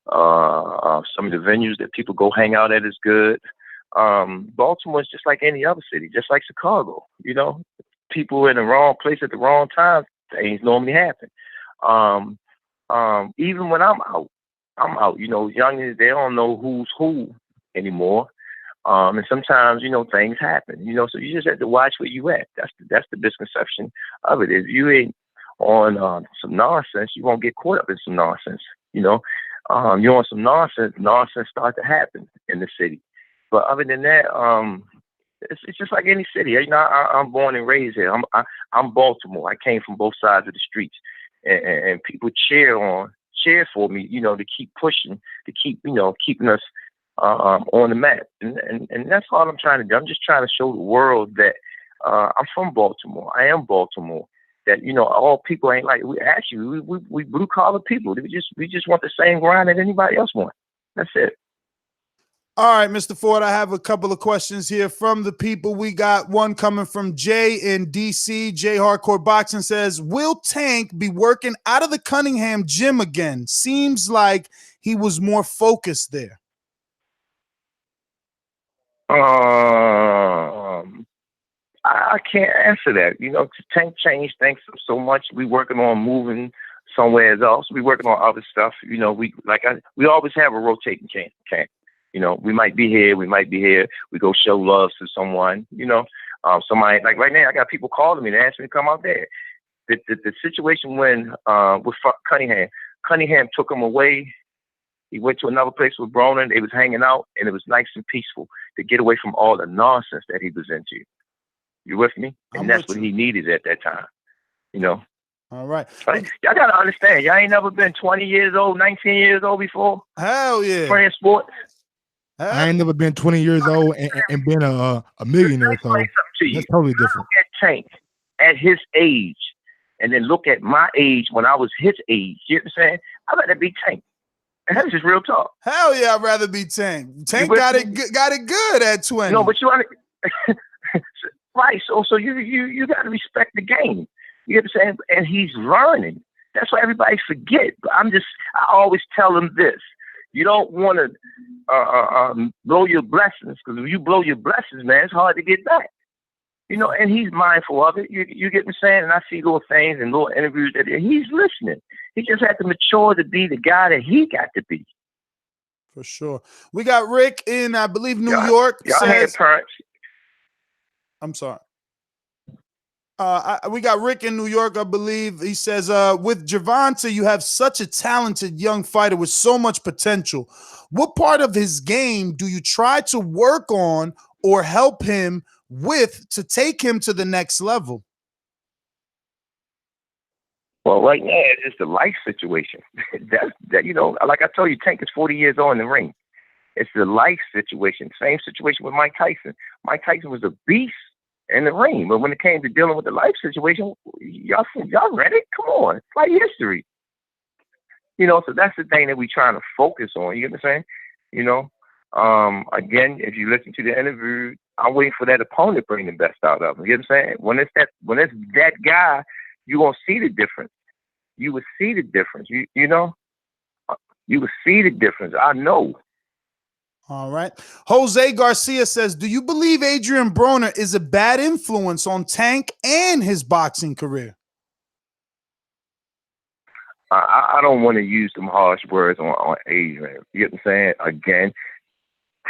Some of the venues that people go hang out at is good. Baltimore is just like any other city, just like Chicago. You know, people in the wrong place at the wrong time, things normally happen. Even when I'm out. You know, youngins, they don't know who's who anymore. And sometimes, you know, things happen, you know, so you just have to watch where you at. That's the misconception of it. If you ain't on some nonsense, you won't get caught up in some nonsense, you know. You're on some nonsense start to happen in the city. But other than that, it's just like any city. You know, I'm born and raised here. I'm Baltimore. I came from both sides of the streets, and people cheer for me, you know, to keep pushing, to keep, you know, keeping us on the map. And that's all I'm trying to do. I'm just trying to show the world that I'm from Baltimore. I am Baltimore. That, you know, all people ain't like, we blue collar people. We just want the same grind that anybody else wants. That's it. All right, Mr. Ford, I have a couple of questions here from the people. We got one coming from Jay in DC. Jay Hardcore Boxing says, will Tank be working out of the Cunningham gym again? Seems like he was more focused there. I can't answer that. You know, Tank changed things so much. We working on moving somewhere else. We working on other stuff. You know, we always have a rotating camp. You know, we might be here, we might be here. We go show love to someone, you know. Somebody, like right now, I got people calling me and asking me to come out there. The situation when with Cunningham took him away. He went to another place with Bronin. They was hanging out, and it was nice and peaceful to get away from all the nonsense that he was into. You with me? And that's what he needed at that time, you know. All right. Like, y'all got to understand, y'all ain't never been 20 years old, 19 years old before? Hell yeah. Playing sports? I ain't never been 20 years old and been a millionaire, so that's totally different. Look at Tank at his age, and then look at my age when I was his age. You know what I'm saying? I'd rather be Tank. And that's just real talk. Hell yeah, I'd rather be Tank. Tank got it good at 20. No, but you want to right. So you got to respect the game. You know what I'm saying? And he's learning. That's why everybody forget. But I always tell him this. You don't want to blow your blessings, because if you blow your blessings, man, it's hard to get back. You know, and he's mindful of it. You get me saying? And I see little things and little interviews that he's listening. He just had to mature to be the guy that he got to be. For sure. We got Rick in, I believe, New York. I'm sorry. We got Rick in New York, I believe. He says, with Gervonta, you have such a talented young fighter with so much potential. What part of his game do you try to work on or help him with to take him to the next level? Well, right now, it's the life situation. that, you know, like I told you, Tank is 40 years old in the ring. It's the life situation. Same situation with Mike Tyson. Mike Tyson was a beast in the ring, but when it came to dealing with the life situation, y'all read it? Come on, it's like history. You know, so that's the thing that we trying to focus on. You get what I'm saying? You know, again, if you listen to the interview, I'm waiting for that opponent to bring the best out of him. You get what I'm saying? When it's that guy, you're gonna see the difference. You will see the difference. You know, you will see the difference. I know. All right. Jose Garcia says, do you believe Adrian Broner is a bad influence on Tank and his boxing career? I don't want to use some harsh words on Adrian. You get what I'm saying? Again,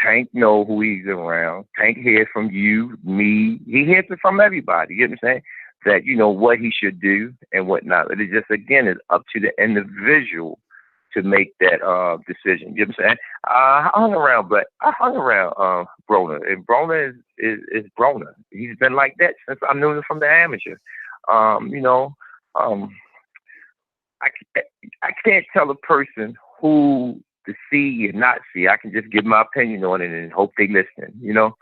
Tank know who he's around. Tank hears from you, me. He hears it from everybody. You get what I'm saying? that, you know, what he should do and whatnot. It is just, again, it's up to the individual to make that decision. You know what I'm saying? I hung around Broner, and Broner is Broner. He's been like that since I knew him from the amateur. You know, I can't tell a person who to see and not see. I can just give my opinion on it and hope they listen, you know.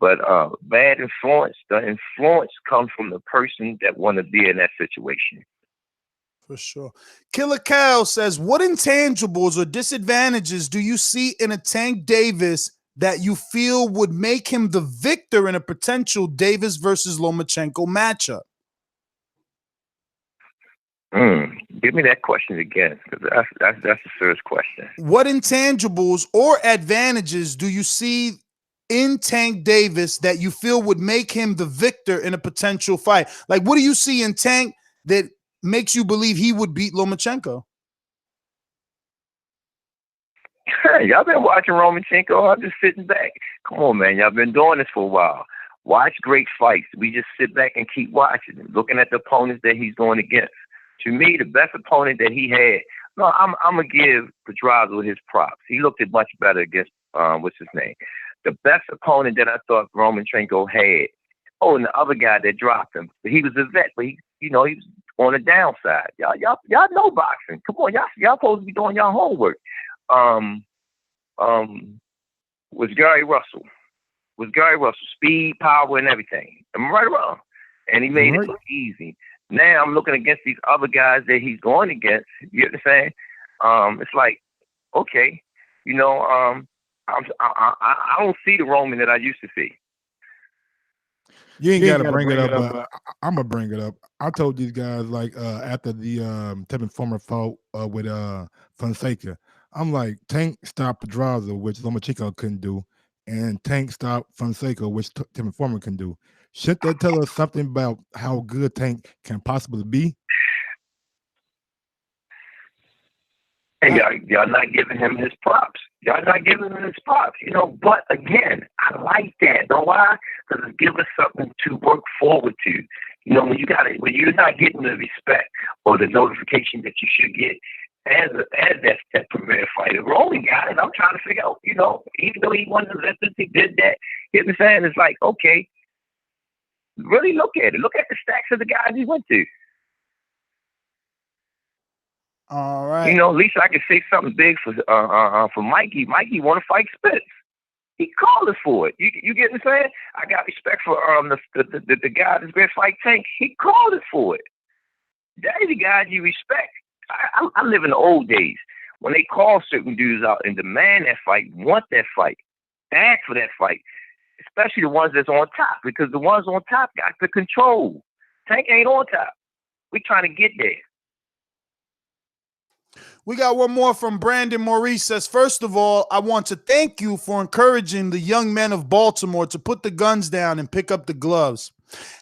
But bad influence, the influence comes from the person that want to be in that situation. For sure. Killer Cal says, what intangibles or disadvantages do you see in a Tank Davis that you feel would make him the victor in a potential Davis versus Lomachenko matchup? Give me that question again, because that's a serious question. What intangibles or advantages do you see in Tank Davis that you feel would make him the victor in a potential fight? Like, what do you see in Tank that makes you believe he would beat Lomachenko? Hey, y'all been watching Lomachenko. I'm just sitting back. Come on, man. Y'all been doing this for a while. Watch great fights. We just sit back and keep watching and looking at the opponents that he's going against. To me, the best opponent that he had, no, I'm going to give Pedraza his props. He looked much better against, what's his name? The best opponent that I thought Lomachenko had. Oh, and the other guy that dropped him. He was a vet, but he was on the downside. Y'all know boxing. Come on, y'all supposed to be doing y'all homework. Was Gary Russell. Speed, power, and everything. Am I right or wrong? And he made it look easy. Now I'm looking against these other guys that he's going against. You know what I'm saying? It's like, okay, you know, I don't see the Roman that I used to see. You ain't got to bring it up, but I'm gonna bring it up. I told these guys like after the Tevin Farmer fought with Fonseca, I'm like, Tank stopped Pedraza, which Lomachenko couldn't do, and Tank stopped Fonseca, which Tevin Farmer can do. Shouldn't that tell us something about how good Tank can possibly be? And y'all not giving him his props. Y'all not giving him his props, you know. But again, I like that. Know why? Because it gives us something to work forward to. You know, when you're not getting the respect or the notification that you should get as that premier fighter. Roman got it. I'm trying to figure out, you know, even though he won the Olympics, he did that. You know what I'm saying? It's like, okay, really look at it. Look at the stacks of the guys he went to. All right. You know, at least I can say something big for Mikey. Mikey want to fight Spence. He called us for it. You get what I'm saying? I got respect for the guy that's been fight Tank. He called us for it. That is the guys you respect. I live in the old days when they call certain dudes out and demand that fight, want that fight, ask for that fight, especially the ones that's on top, because the ones on top got the control. Tank ain't on top. We trying to get there. We got one more from Brandon Maurice. Says, first of all, I want to thank you for encouraging the young men of Baltimore to put the guns down and pick up the gloves.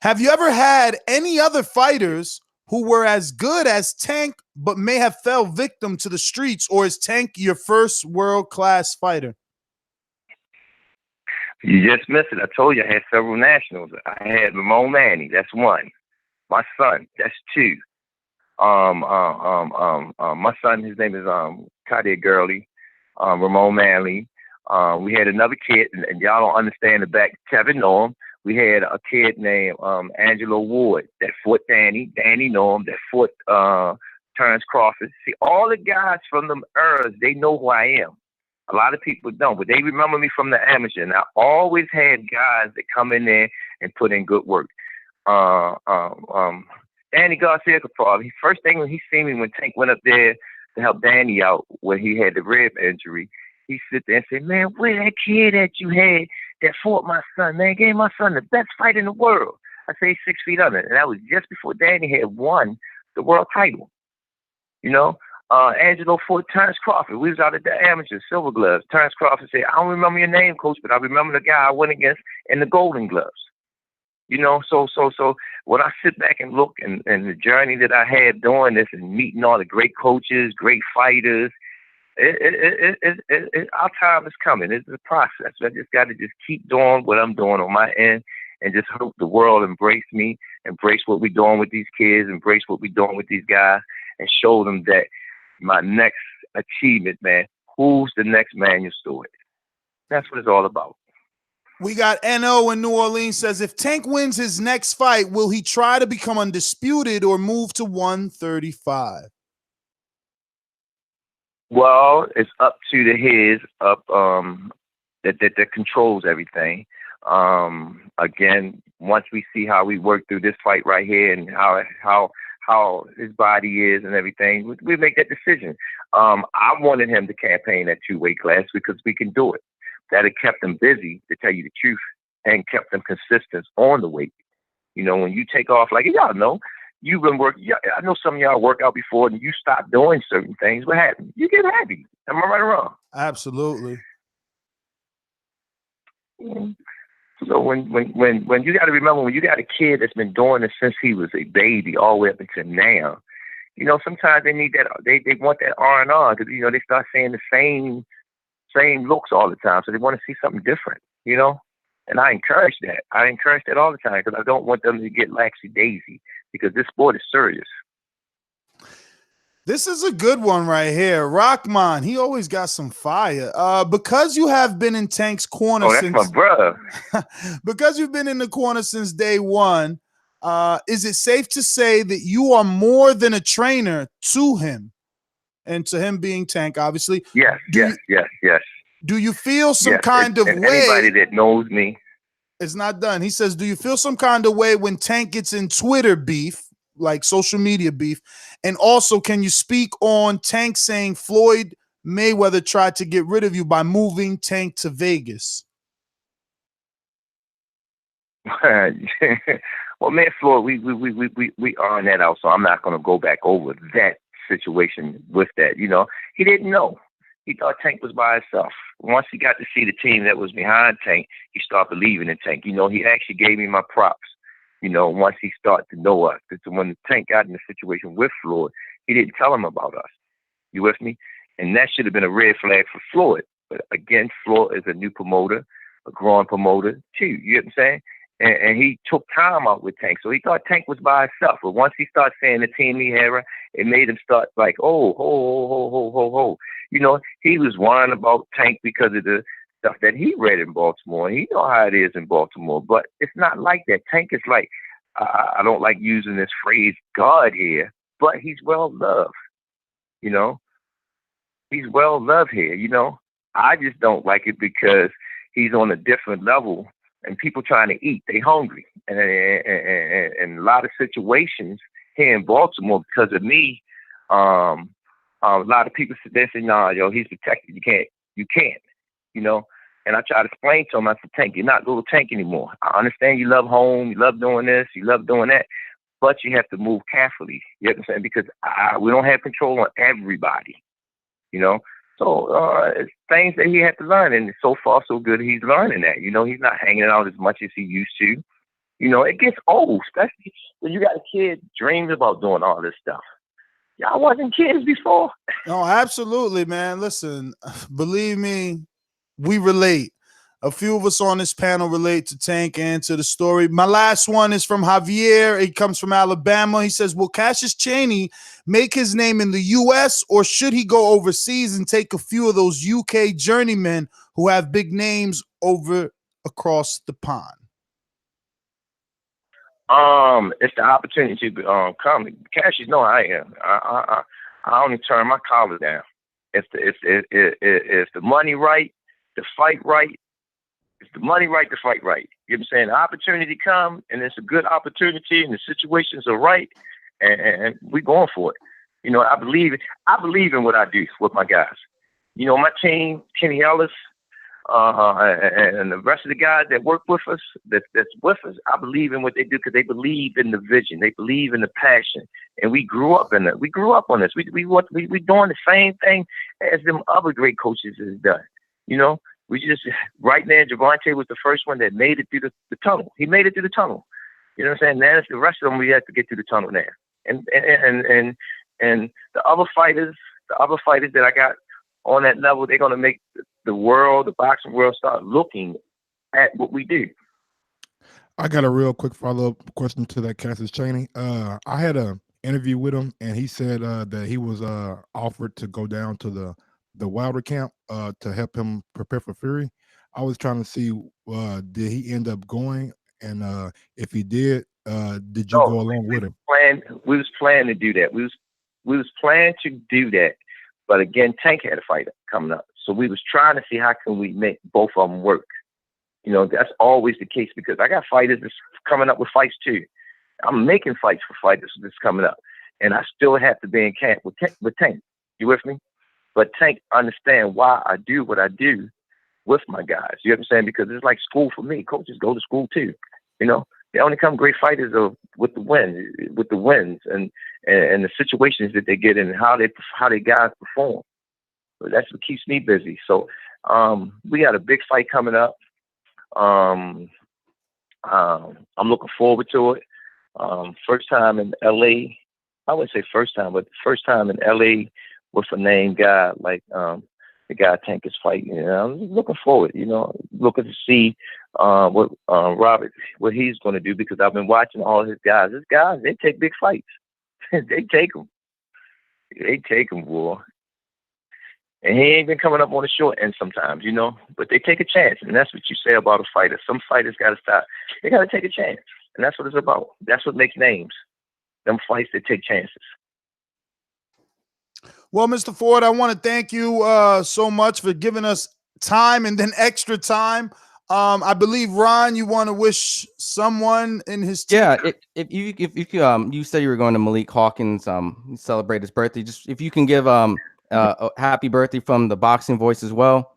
Have you ever had any other fighters who were as good as Tank but may have fell victim to the streets, or is Tank your first world-class fighter? You just missed it. I told you I had several nationals. I had Ramon Manny. That's one. My son. That's two. My son, his name is Kadir Gurley, Ramon Manley. We had another kid, and y'all don't understand the back. Tevin know him. We had a kid named Angelo Ward that fought Danny. Danny know him. That fought Terrence Crawford. See, all the guys from them eras, they know who I am. A lot of people don't, but they remember me from the amateur. And I always had guys that come in there and put in good work. Danny Garcia Capral. First thing when he seen me when Tank went up there to help Danny out when he had the rib injury, he sit there and said, "Man, where that kid that you had that fought my son? Man, gave my son the best fight in the world." I say 6 feet under, and that was just before Danny had won the world title. You know, Angelo fought Terrence Crawford. We was out at the amateur, Silver Gloves. Terrence Crawford said, "I don't remember your name, coach, but I remember the guy I went against in the Golden Gloves." You know, so when I sit back and look and the journey that I had doing this and meeting all the great coaches, great fighters, our time is coming. It's a process. I just got to just keep doing what I'm doing on my end and just hope the world embrace me embrace what we're doing with these kids, embrace what we're doing with these guys, and show them that my next achievement, man, who's the next Manuel Stewart? That's what it's all about. We got NO in New Orleans says, if Tank wins his next fight, will he try to become undisputed or move to 135? Well, it's up to the heads up that controls everything. Again, once we see how we work through this fight right here and how his body is and everything, we make that decision. I wanted him to campaign at 2-weight class because we can do it. That had kept him busy, to tell you the truth, and kept him consistent on the weight. You know, when you take off, like y'all know, you've been working. I know some of y'all work out before, and you stop doing certain things. What happens? You get heavy. Am I right or wrong? Absolutely. So when you got to remember, when you got a kid that's been doing this since he was a baby all the way up until now, you know, sometimes they need that. They want that R&R because, you know, they start saying the same looks all the time, so they want to see something different, you know. And I encourage that. I encourage that all the time because I don't want them to get laxy-daisy because this sport is serious. This is a good one right here. Rockman, he always got some fire. Because you have been in Tank's corner that's my brother. Because you've been in the corner since day one, is it safe to say that you are more than a trainer to him? And to him being Tank, obviously. Yes. Do you feel some kind of way? Anybody that knows me. It's not done. He says, do you feel some kind of way when Tank gets in Twitter beef, like social media beef? And also, can you speak on Tank saying Floyd Mayweather tried to get rid of you by moving Tank to Vegas? Well, man, Floyd, we ironed that out, so I'm not going to go back over that situation with that. You know, he didn't know. He thought Tank was by himself. Once he got to see the team that was behind Tank, he started believing in Tank. You know, he actually gave me my props. You know, once he started to know us. Because when Tank got in the situation with Floyd, he didn't tell him about us. You with me? And that should have been a red flag for Floyd. But again, Floyd is a new promoter, a growing promoter too. You know what I'm saying? And he took time out with Tank. So he thought Tank was by himself. But once he started saying the team he had, it made him start like, ho. You know, he was whining about Tank because of the stuff that he read in Baltimore. He know how it is in Baltimore. But it's not like that. Tank is like, I don't like using this phrase God here, but he's well loved. You know, he's well loved here. You know, I just don't like it because he's on a different level. And people trying to eat, they hungry, and a lot of situations here in Baltimore because of me. A lot of people sit there and say, "Nah, yo, he's protected. You can't, you know." And I try to explain to him, I said, "Tank, you're not little Tank anymore. I understand you love home, you love doing this, you love doing that, but you have to move carefully. You know what I'm saying? Because we don't have control on everybody, you know." So it's things that he had to learn, and so far so good. He's learning that. You know, he's not hanging out as much as he used to. You know, it gets old, especially when you got a kid dreams about doing all this stuff. Y'all wasn't kids before. No, absolutely, man. Listen, believe me, we relate. A few of us on this panel relate to Tank and to the story. My last one is from Javier. He comes from Alabama. He says, will Cassius Chaney make his name in the U.S. or should he go overseas and take a few of those UK journeymen who have big names over across the pond? It's the opportunity to come. Cassius, no, I am. I only turn my collar down. If the money right, the fight right. It's the money right, to fight right. You know what I'm saying? The opportunity come, and it's a good opportunity, and the situations are right, and we're going for it. You know, I believe in what I do with my guys. You know, my team, Kenny Ellis, and the rest of the guys that work with us, that's with us, I believe in what they do because they believe in the vision. They believe in the passion, and we grew up in it. We grew up on this. We doing the same thing as them other great coaches has done. You know. We just, right now, Gervonta was the first one that made it through the tunnel. He made it through the tunnel. You know what I'm saying? Now it's the rest of them we have to get through the tunnel now. And the other fighters that I got on that level, they're going to make the world, the boxing world, start looking at what we do. I got a real quick follow-up question to that Cassius Chaney. I had a interview with him, and he said that he was offered to go down to the Wilder camp to help him prepare for Fury. I was trying to see did he end up going, and if he did you go along with him? We was planning to do that. We was planning to do that, but again, Tank had a fight coming up, so we was trying to see how can we make both of them work. You know, that's always the case because I got fighters that's coming up with fights too. I'm making fights for fighters that's coming up, and I still have to be in camp with Tank. You with me? But Tank understand why I do what I do with my guys. You understand? Because it's like school for me. Coaches go to school too. You know, they only come great fighters with the wins and the situations that they get in and how they guys perform. So that's what keeps me busy. So we got a big fight coming up. I'm looking forward to it. First time in LA. I wouldn't say first time, but first time in LA with a named guy like the guy Tank is fighting. You know, I'm looking forward. You know, looking to see what Robert what he's going to do because I've been watching all his guys. His guys, they take big fights. They take them. They take them, boy. And he ain't been coming up on the short end sometimes, you know. But they take a chance, and that's what you say about a fighter. Some fighters got to stop. They got to take a chance, and that's what it's about. That's what makes names. Them fights that take chances. Well, Mr. Ford, I want to thank you so much for giving us time and then extra time. I believe Ron, you want to wish someone in his team. Yeah, if you said you were going to Malik Hawkins celebrate his birthday, just if you can give a happy birthday from the Boxing Voice as well,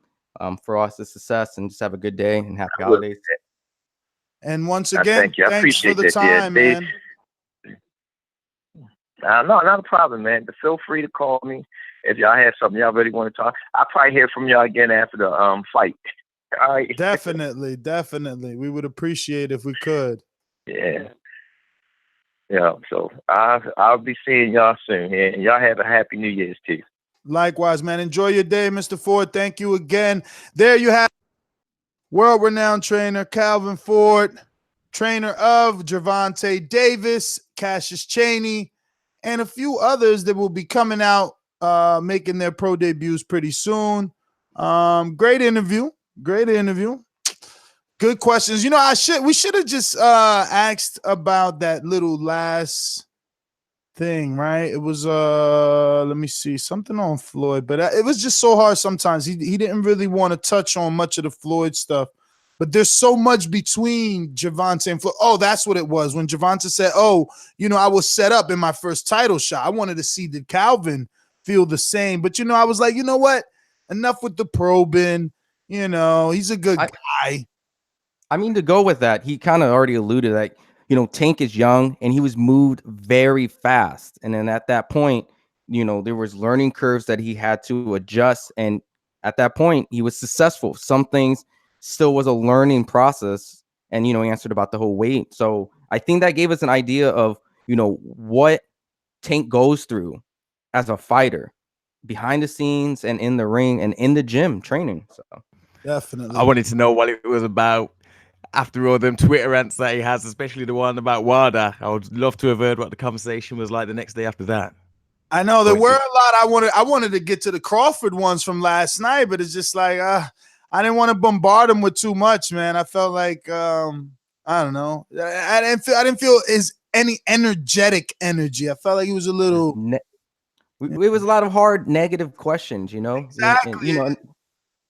for us the success, and just have a good day and happy holidays. And once again, thank you. I thanks for appreciate the that, time, man. No, not a problem, man. But feel free to call me if y'all have something y'all really want to talk. I'll probably hear from y'all again after the fight. All right. Definitely. We would appreciate if we could. Yeah. Yeah. So I'll be seeing y'all soon. Yeah? And y'all have a happy New Year's too. Likewise, man. Enjoy your day, Mr. Ford. Thank you again. There you have world-renowned trainer Calvin Ford, trainer of Gervonta Davis, Cassius Chaney, and a few others that will be coming out, making their pro debuts pretty soon. Great interview. Good questions. You know, we should have just asked about that little last thing, right? It was let me see, something on Floyd, but it was just so hard sometimes. He didn't really want to touch on much of the Floyd stuff. But there's so much between Gervonta and Floyd. Oh, that's what it was. When Gervonta said, oh, you know, I was set up in my first title shot. I wanted to see did Calvin feel the same. But, you know, I was like, you know what? Enough with the probing. You know, he's a good guy. I mean, to go with that, he kind of already alluded that, you know, Tank is young and he was moved very fast. And then at that point, you know, there was learning curves that he had to adjust. And at that point, he was successful. Some things still was a learning process, and, you know, he answered about the whole weight. So I think that gave us an idea of, you know, what Tank goes through as a fighter behind the scenes and in the ring and in the gym training. So definitely, I wanted to know what it was about after all them Twitter rants that he has, especially the one about Wilder. I would love to have heard what the conversation was like the next day after that. I know there were a lot. I wanted to get to the Crawford ones from last night, but it's just like I didn't want to bombard him with too much, man. I felt like I don't know. I didn't feel any energetic energy. I felt like he was a little. It was a lot of hard negative questions, you know. Exactly. And, you know,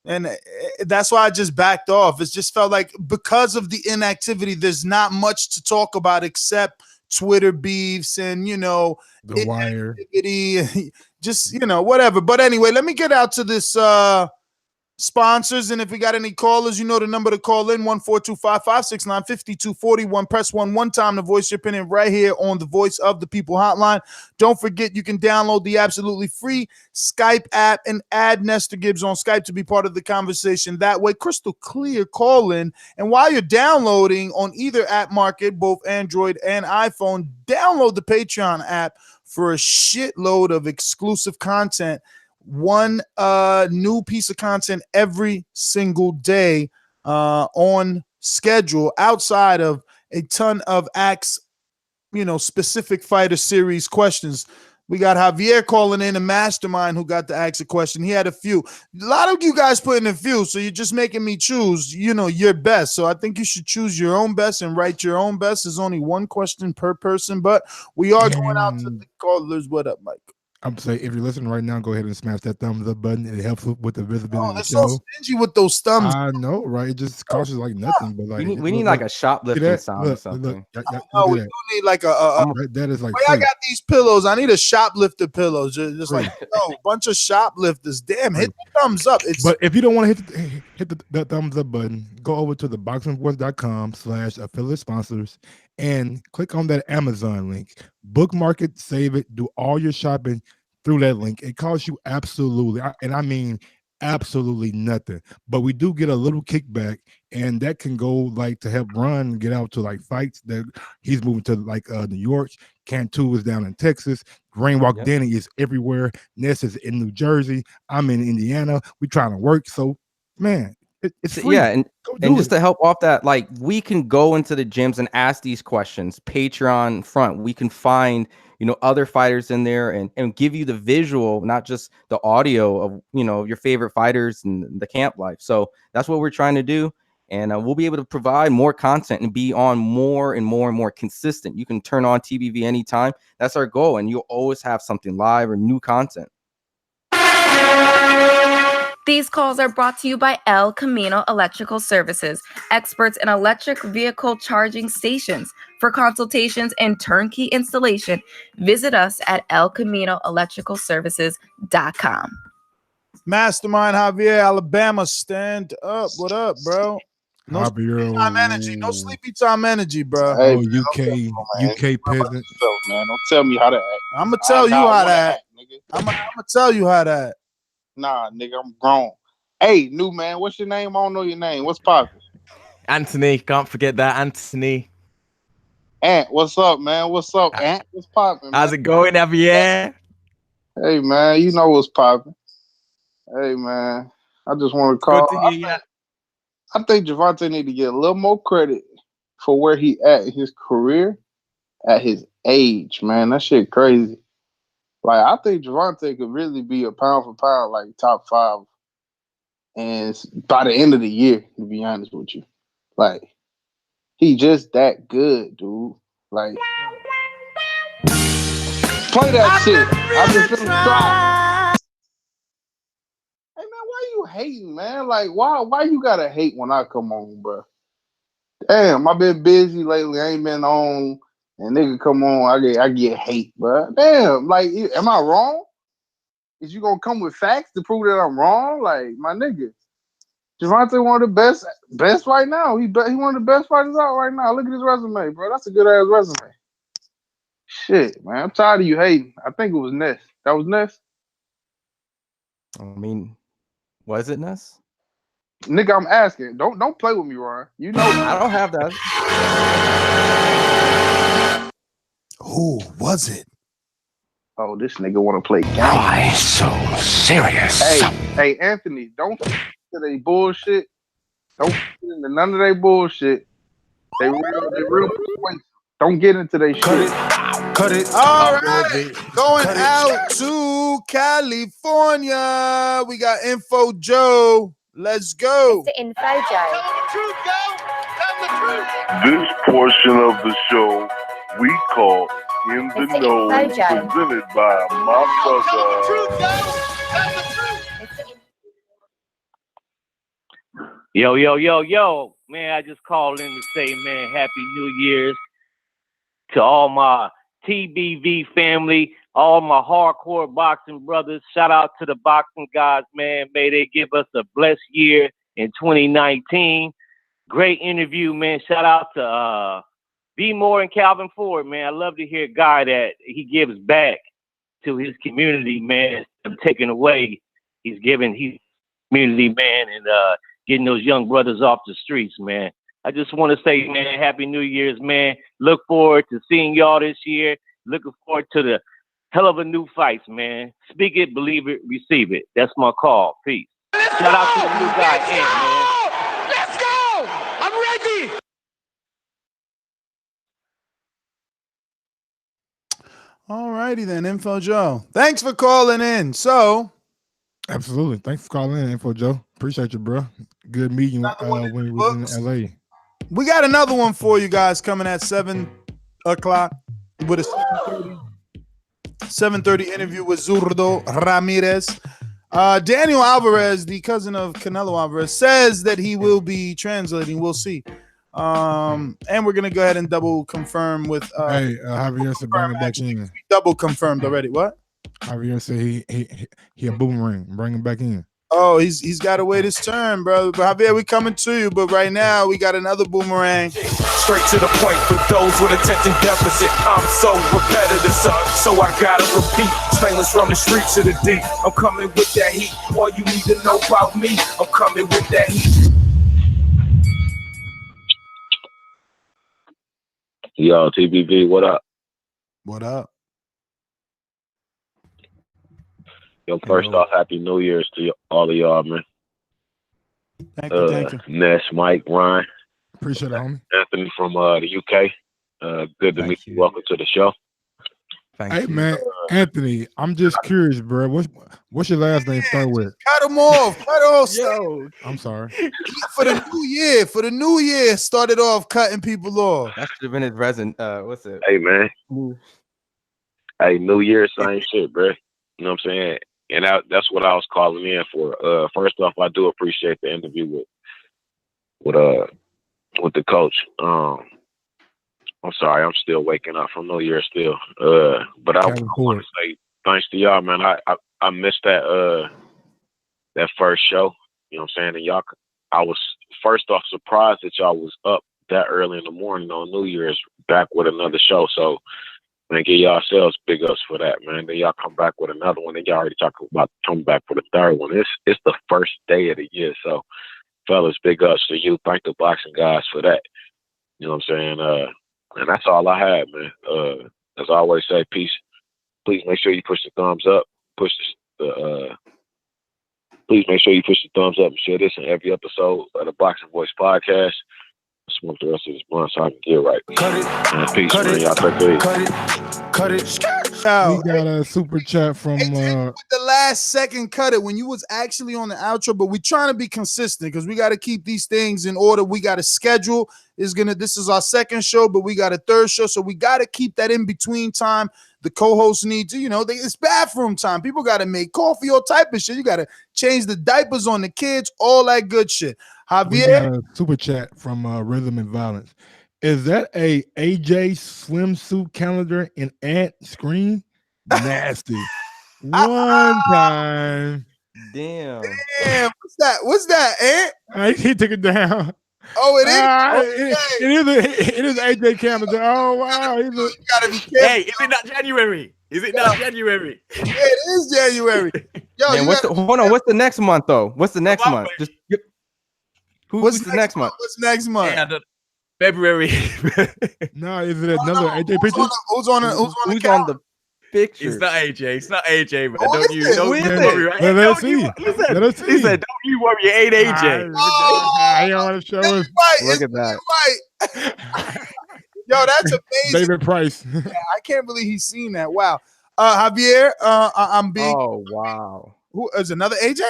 and that's why I just backed off. It just felt like because of the inactivity, there's not much to talk about except Twitter beefs and, you know, the Wire, just, you know, whatever. But anyway, let me get out to this sponsors, and if we got any callers, you know the number to call in, 14255695241. Press one time to voice your opinion right here on the Voice of the People hotline. Don't forget, you can download the absolutely free Skype app and add Nestor Gibbs on Skype to be part of the conversation that way. Crystal clear call in. And while you're downloading on either app market, both Android and iPhone, download the Patreon app for a shitload of exclusive content. One new piece of content every single day on schedule outside of a ton of specific fighter series questions. We got Javier calling in, a mastermind, who got to ask a question. He had a few. A lot of you guys put in a few, so you're just making me choose, your best. So I think you should choose your own best and write your own best. There's only one question per person, but we are going out to the callers. What up, Mike? I'm saying, if you're listening right now, go ahead and smash that thumbs up button. It helps with the visibility of the so show. Stingy with those thumbs. I know, right? It just costs you like nothing, but like we need like a shoplifting sound or something. No, we do need like that is like. Wait, I got these pillows. I need a shoplifter pillow. Just like a bunch of shoplifters. Damn, hit the thumbs up. But if you don't want to hit the thumbs up button, go over to ThaBoxingvoice.com/affiliate sponsors and click on that Amazon link. Bookmark it, save it, do all your shopping through that link. It costs you absolutely, and I mean absolutely nothing, but we do get a little kickback, and that can go like to help Ron get out to like fights that he's moving to, like New York. Cantu is down in Texas. Rainwalk Denny is everywhere. Ness is in New Jersey. I'm in Indiana. We trying to work, so man, it's free. Yeah, and just to help off that, like, we can go into the gyms and ask these questions. Patreon front, we can find other fighters in there and give you the visual, not just the audio of your favorite fighters and the camp life. So that's what we're trying to do, and we'll be able to provide more content and be on more and more consistent. You can turn on TBV anytime. That's our goal, and you'll always have something live or new content. These calls are brought to you by El Camino Electrical Services, experts in electric vehicle charging stations. For consultations and turnkey installation, visit us at elcaminoelectricalservices.com. Mastermind Javier, Alabama, stand up. What up, bro? No Javier, sleepy time energy. No sleepy time energy, bro. Hey, UK peasant. Man, don't tell me how to act. I'm gonna tell you how to act. I'm gonna tell you how to act. Nah, nigga, I'm grown. Hey, new man, what's your name? I don't know your name. What's poppin'? Anthony, can't forget that, Anthony. Ant, what's up, man? What's up, Ant? What's poppin'? How's it going, Javier? Hey, man, you know what's poppin'. Hey, man, I just want to call. Good to hear you. I think Gervonta need to get a little more credit for where he at in his career at his age, man. That shit crazy. Like, I think Gervonta could really be a pound for pound, like top 5. And by the end of the year, to be honest with you, like, he just that good, dude. Like, play that shit. I just feel try. Hey, man, why you hating, man? Like, why you gotta hate when I come on, bro? Damn, I've been busy lately. I ain't been on. And nigga come on, I get hate, bro. Damn, like, am I wrong? Is you gonna come with facts to prove that I'm wrong? Like, my nigga, Gervonta one of the best right now. He one of the best fighters out right now. Look at his resume, bro. That's a good ass resume. Shit, man, I'm tired of you hating. I think it was Ness. That was Ness. I mean, was it Ness? Nigga, I'm asking. Don't play with me, Ron. You know I don't have that. Who was it? Oh, this nigga want to play games. Why so serious? Hey, Anthony, don't get into they bullshit. Don't get into none of their bullshit. They real persuasive. Don't get into their shit. Cut it. All right. Going out to California. We got Info Joe. Let's go. It's the Info Joe. This portion of the show we call In the Know, presented by my brother. Yo. Man, I just called in to say, man, Happy New Year's to all my TBV family, all my hardcore boxing brothers. Shout out to the boxing guys, man. May they give us a blessed year in 2019. Great interview, man. Shout out to B. Moore and Calvin Ford, man. I love to hear a guy that he gives back to his community, man. Taking away, he's giving his community, man, and getting those young brothers off the streets, man. I just want to say, man, Happy New Year's, man. Look forward to seeing y'all this year. Looking forward to the hell of a new fights, man. Speak it, believe it, receive it. That's my call. Peace. Shout out to the new guy, Ant, man. All righty then, Info Joe. Thanks for calling in. So, absolutely. Thanks for calling in, Info Joe. Appreciate you, bro. Good meeting when we was in LA. we got another one for you guys coming at 7 o'clock with a 7:30 interview with Zurdo Ramirez. Daniel Alvarez, the cousin of Canelo Alvarez, says that he will be translating. We'll see. And we're gonna go ahead and double confirm with Javier said bring him back in. Double confirmed already. What? Javier said he a boomerang. Bring him back in. Oh, he's got to wait his turn, brother. But Javier, we coming to you. But right now, we got another boomerang. Straight to the point for those with attention deficit. I'm so repetitive, so I gotta repeat. Stainless from the street to the deep. I'm coming with that heat. All you need to know about me, I'm coming with that heat. Yo, TBV, what up? What up? Yo, first off, Happy New Year's to all of y'all, man. Thank you. Ness, Mike, Ryan. Appreciate it, homie. Anthony from the UK. Good to meet you. Welcome to the show. Hey, man, Anthony, I'm just curious, bro. What's your last name start with? Cut him off. Cut off. Yo. I'm sorry. For the new year, started off cutting people off. That should have been his resin. What's it? Hey, man. Hey, New Year, same shit, bro. You know what I'm saying? And that's what I was calling in for. First off, I do appreciate the interview with the coach. I'm sorry, I'm still waking up from New Year still. But I want to say thanks to y'all, man. I missed that first show. You know what I'm saying? And y'all, I was first off surprised that y'all was up that early in the morning on New Year's back with another show. So, man, give yourselves big ups for that, man. Then y'all come back with another one. Then y'all already talking about coming back for the third one. It's the first day of the year. So, fellas, big ups to you. Thank the boxing guys for that. You know what I'm saying? And that's all I had, man. As I always say, peace. Please make sure you push the thumbs up. Please make sure you push the thumbs up and share this in every episode of the Boxing Voice podcast. Smoke the rest of this blunt so I can get right. Peace, man. Y'all take it easy. Cut it. We got a super chat from the last second cut it when you was actually on the outro, but we trying to be consistent because we got to keep these things in order. We got a schedule. This is our second show, but we got a third show, so we got to keep that in between time. The co-hosts need to, it's bathroom time. People got to make coffee, all type of shit. You got to change the diapers on the kids, all that good shit. Javier, we got a super chat from Rhythm and Violence. Is that a AJ swimsuit calendar and ant screen? Nasty. One time. Damn. What's that, Ant? He took it down. Oh, it is. It is AJ calendar. Oh wow. You gotta be careful. Hey, is it not January? Is it not January? Yeah, it is January. Yo, man, hold on. What's the next month though? What's the next month? Just who's the next month? What's next month? Yeah, February. No, is it another AJ picture? Who's on the picture? It's not AJ. It's not AJ, man. Who Don't is you it? worry. Right? Let's see. Listen, he said, "Don't you worry, it ain't AJ." I don't want to show us. Look at that. Right. Yo, that's amazing. David Price. Yeah, I can't believe he's seen that. Wow. Javier, I'm being. Oh wow. Who is another AJ?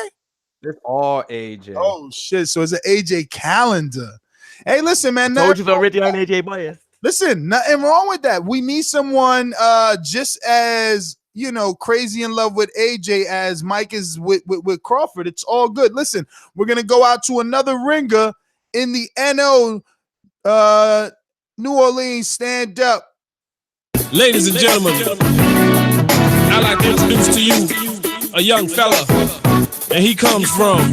It's all AJ. Oh shit! So it's an AJ calendar. Hey, listen, man. Told you already on AJ bias. Listen, nothing wrong with that. We need someone just as crazy in love with AJ as Mike is with Crawford. It's all good. Listen, we're gonna go out to another ringer in the NO New Orleans stand up. Ladies and gentlemen, I'd like to introduce to you a young fella, and he comes from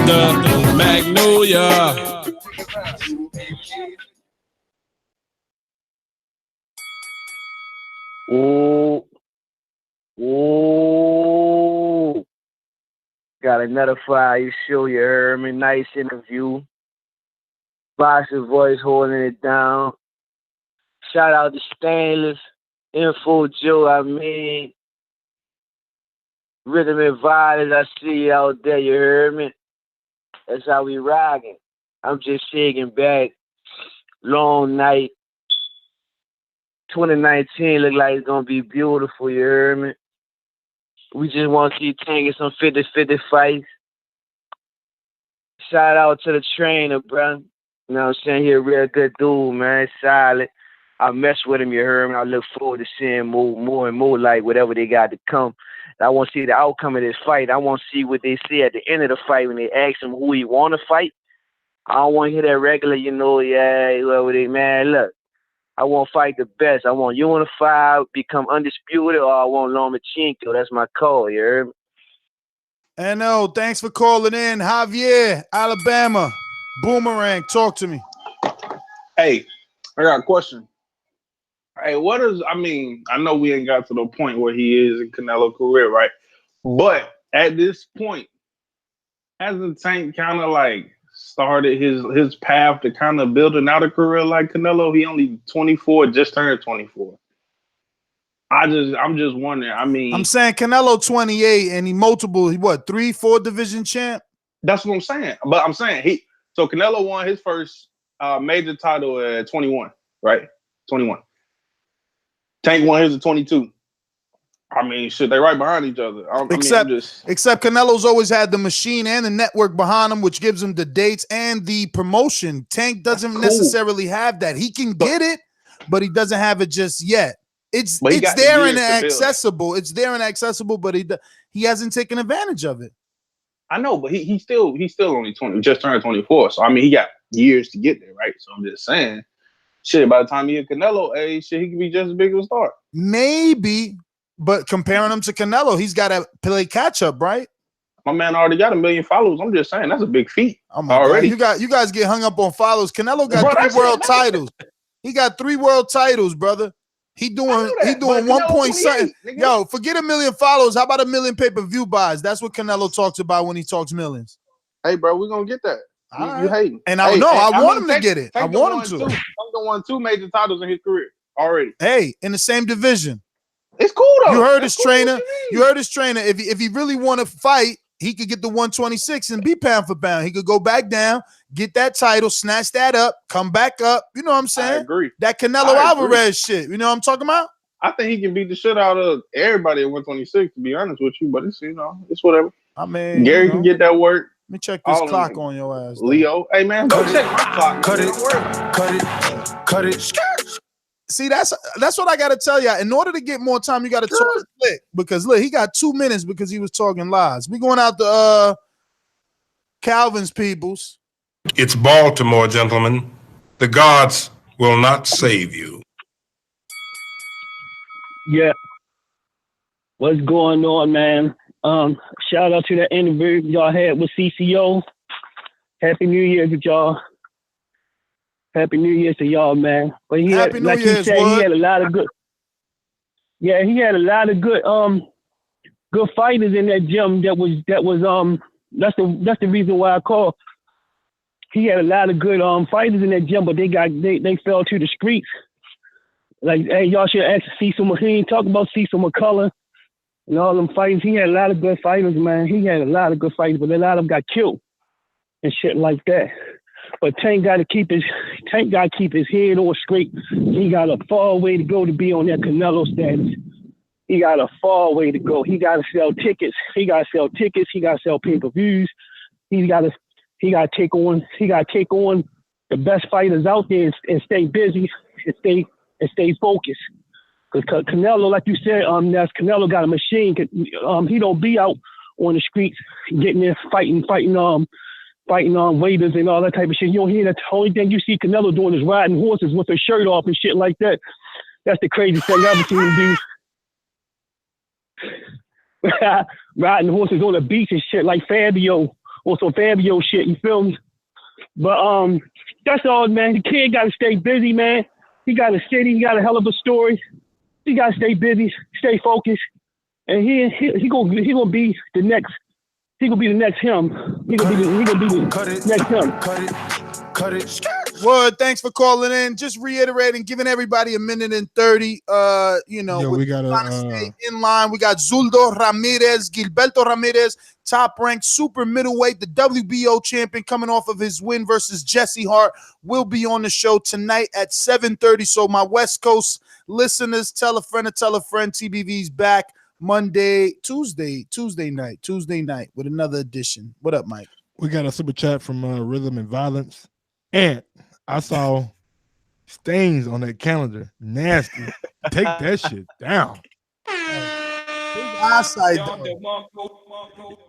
the Magnolia. Ooh. Got another fire show, you heard me. Nice interview. Boxing Voice holding it down. Shout out to Stainless, Info Joe, Rhythm and Violence, I see you out there, you heard me? That's how we rocking. I'm just shaking back. Long night. 2019 look like it's gonna be beautiful, you heard me? We just want to see Tank in some 50-50 fights. Shout out to the trainer, bro. You know what I'm saying? He a real good dude, man. Solid. I mess with him, you heard me? I look forward to seeing more and more like whatever they got to come. I want to see the outcome of this fight. I want to see what they say at the end of the fight when they ask him who he want to fight. I don't want to hear that regular, whoever they, man, look. I want to fight the best. I want Unify, become undisputed, or I want Lomachenko. That's my call, you heard me? NO, thanks for calling in. Javier, Alabama. Boomerang, talk to me. Hey, I got a question. Hey, I know we ain't got to the point where he is in Canelo's career, right? But at this point, hasn't Tank kind of like started his path to kind of building out a career like Canelo? He only 24, just turned 24. I'm just wondering. I mean, I'm saying Canelo 28 and he 3-4 division champ? That's what I'm saying. But I'm saying so Canelo won his first major title at 21, right? 21. Tank won his at 22. I mean, shit, they right behind each other. Except Canelo's always had the machine and the network behind him, which gives him the dates and the promotion. Tank doesn't necessarily have that. He can get it, but he doesn't have it just yet. It's there and accessible. It's there and accessible, but he hasn't taken advantage of it. I know, but he's still only 20, just turned 24. So I mean, he got years to get there, right? So I'm just saying, shit, by the time he hit Canelo age, shit, he could be just as big of a star. Maybe, but comparing him to Canelo, he's got to play catch up, right? My man already got 1 million followers. I'm just saying that's a big feat. Oh my already. God. You guys get hung up on follows. Canelo got 3 world titles. He got 3 world titles, brother. He doing 1 point something. Yo, forget 1 million followers. How about 1 million pay-per-view buys? That's what Canelo talks about when he talks millions. Hey, bro, we're gonna get that. You hating. And I want him to get it. I want him to. Tank won 2 major titles in his career already. Hey, in the same division. It's cool though. You heard his trainer. You heard his trainer. If he really want to fight, he could get the 126 and be pound for pound. He could go back down, get that title, snatch that up, come back up. You know what I'm saying? I agree. That Canelo Alvarez shit. You know what I'm talking about? I think he can beat the shit out of everybody at 126, to be honest with you. But it's it's whatever. I mean, Gary can get that work. Let me check this clock on your ass. Leo, hey man, go check my clock. Cut it. See, that's what I gotta tell you. In order to get more time, you gotta talk slick because look, he got 2 minutes because he was talking lies. We going out to Calvin's peoples. It's Baltimore, gentlemen. The gods will not save you. Yeah. What's going on, man? Shout out to that interview y'all had with CCO. Happy New Year to y'all. Happy New Year to y'all, man. But he had, like you said, he had a lot of good. Yeah, he had a lot of good good fighters in that gym. That's the reason why I called. He had a lot of good fighters in that gym, but they fell to the streets. Like, hey, y'all should ask Cecil McLean, talk about Cecil McCullough and all them fighters. He had a lot of good fighters, man. He had a lot of good fighters, but a lot of them got killed and shit like that. But Tank got to keep his head on straight. He got a far way to go to be on that Canelo status. He got a far way to go. He got to sell tickets. He got to sell pay-per-views. He got to take on the best fighters out there and stay busy and stay focused. Because Canelo, like you said, Canelo got a machine. He don't be out on the streets getting there fighting waiters and all that type of shit. You don't hear that. The only thing you see Canelo doing is riding horses with his shirt off and shit like that. That's the craziest thing I've ever seen him do. Riding horses on the beach and shit like Fabio or some Fabio shit. You feel me? But that's all, man. The kid got to stay busy, man. He got a city. He got a hell of a story. He got to stay busy, stay focused, and he gonna be the next. He gonna be the next him. He gonna be the next him. Cut it. Word. Thanks for calling in. Just reiterating, giving everybody 1:30. We got in line. We got Zuldo Ramirez, Gilberto Ramirez, top-ranked super middleweight, the WBO champion, coming off of his win versus Jesse Hart, will be on the show tonight at 7:30. So my West Coast listeners, tell a friend to tell a friend. TBV's back Tuesday night with another edition. What up, Mike? We got a super chat from Rhythm and Violence. And I saw stains on that calendar. Nasty. Take that shit down. Eyesight,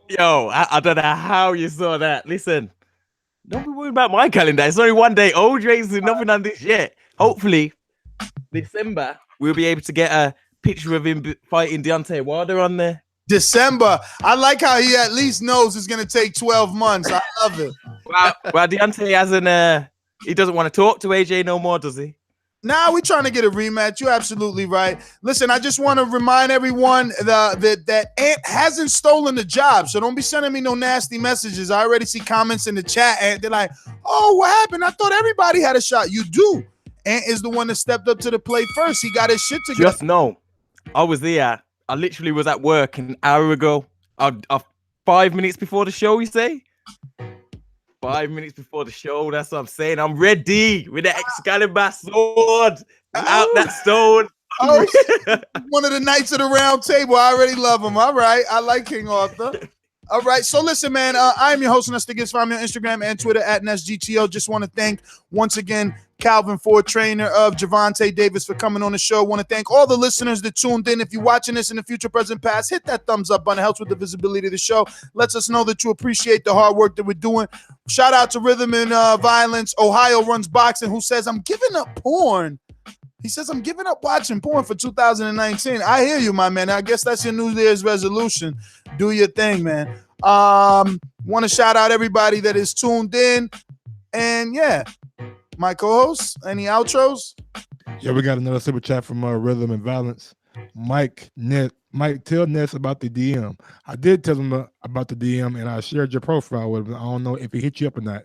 Yo, I don't know how you saw that. Listen, don't be worried about my calendar. It's only one day. OJ's doing nothing on this yet. Hopefully, December, we'll be able to get a picture of him fighting Deontay Wilder on there. December. I like how he at least knows it's going to take 12 months. I love it. Well, Deontay hasn't, he doesn't want to talk to AJ no more, does he? Nah, we're trying to get a rematch. You're absolutely right. Listen, I just want to remind everyone that Ant hasn't stolen the job, so don't be sending me no nasty messages. I already see comments in the chat, and they're like, oh, what happened? I thought everybody had a shot. You do. Ant is the one that stepped up to the plate first. He got his shit together. Just know, I was there. I literally was at work an hour ago. 5 minutes before the show, you say? 5 minutes before the show, that's what I'm saying. I'm ready with the Excalibur sword out that stone. Oh, one of the Knights of the Round Table. I already love him. All right. I like King Arthur. All right. So listen, man, I'm your host, Nestor Gibbs. Find me on Instagram and Twitter at NestGTO. Just want to thank once again Calvin Ford, trainer of Gervonta Davis, for coming on the show. Want to thank all the listeners that tuned in. If you're watching this in the future, present, past, hit that thumbs up button. It helps with the visibility of the show. Lets us know that you appreciate the hard work that we're doing. Shout out to Rhythm and Violence. Ohio Runs Boxing, who says, I'm giving up porn. He says, I'm giving up watching porn for 2019. I hear you, my man. I guess that's your New Year's resolution. Do your thing, man. Want to shout out everybody that is tuned in. And yeah, my co-host, any outros? Yeah, we got another super chat from Rhythm and Violence. Mike, tell Ness about the DM. I did tell him about the DM, and I shared your profile with him. I don't know if he hit you up or not.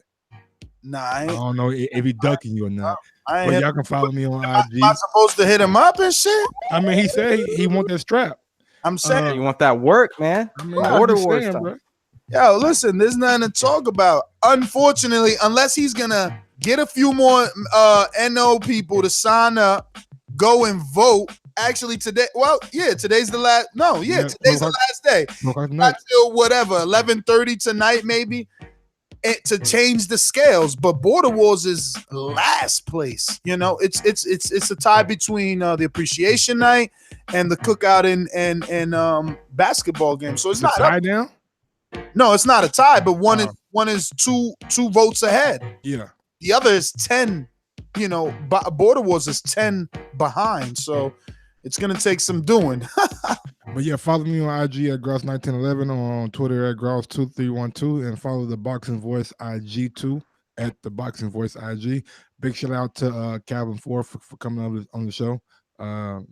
Nah, I don't know if he ducking you or not. But y'all can follow me on IG. Am I supposed to hit him up and shit? I mean, he said he want that strap. I'm saying you want that work, man. I mean, Border war stuff. bro. Yo, listen, there's nothing to talk about. Unfortunately, unless he's gonna get a few more NO people to sign up, go and vote. Actually, today, today's the last. No, today's the last day. Until whatever, 11:30 tonight, maybe, to change the scales. But Border Wars is last place. You know, it's a tie between the appreciation night and the cookout and basketball game. So it's not tie now. No, it's not a tie, but one is two votes ahead. Yeah. The other is 10, Border Wars is 10 behind. So it's going to take some doing. But yeah, follow me on IG at Gross1911, on Twitter at Gross2312, and follow the Boxing Voice IG too at the Boxing Voice IG. Big shout out to Calvin Ford for coming on the show.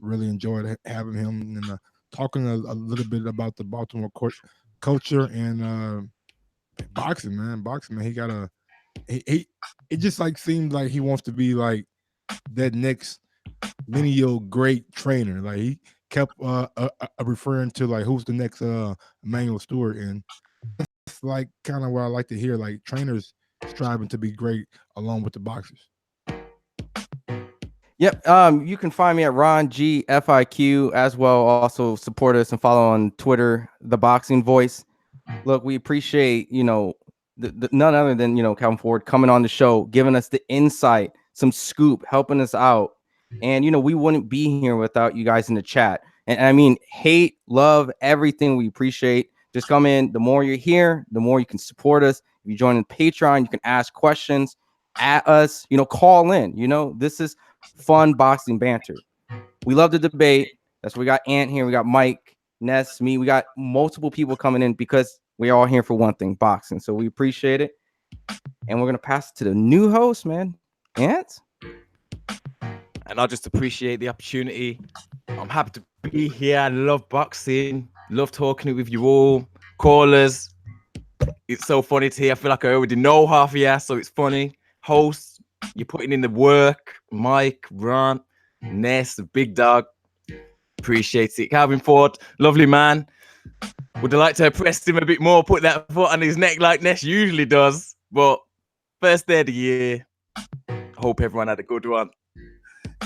Really enjoyed having him and talking a little bit about the Baltimore culture and boxing, man. He got it just like seems like he wants to be like that next lineal great trainer. Like he kept referring to like who's the next Emmanuel Stewart, and that's like kind of what I like to hear, like trainers striving to be great along with the boxers. Yep. You can find me at Ron G FIQ as well. Also support us and follow on Twitter, The Boxing Voice. Look, we appreciate, none other than, Calvin Ford coming on the show, giving us the insight, some scoop, helping us out. And, we wouldn't be here without you guys in the chat. And I mean, hate, love, everything we appreciate. Just come in. The more you're here, the more you can support us. If you join the Patreon, you can ask questions at us, call in. This is fun boxing banter. We love the debate. That's why we got Ant here. We got Mike, Ness, me. We got multiple people coming in because we're all here for one thing, boxing. So we appreciate it. And we're going to pass it to the new host, man. Ant? And I just appreciate the opportunity. I'm happy to be here. I love boxing. Love talking with you all. Callers. It's so funny to hear. I feel like I already know half of you, so it's funny. Hosts, you're putting in the work. Mike, Ron, Ness, the big dog. Appreciate it. Calvin Ford, lovely man. Would have liked to have pressed him a bit more, put that foot on his neck like Ness usually does. But first day of the year. Hope everyone had a good one.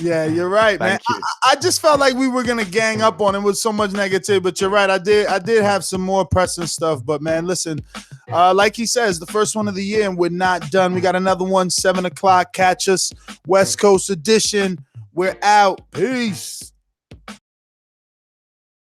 Yeah, you're right, man. I just felt like we were gonna gang up on him with so much negativity, but you're right. I did have some more pressing stuff, but man, listen, like he says, the first one of the year, and we're not done. We got another one, 7 o'clock. Catch us, West Coast edition. We're out. Peace.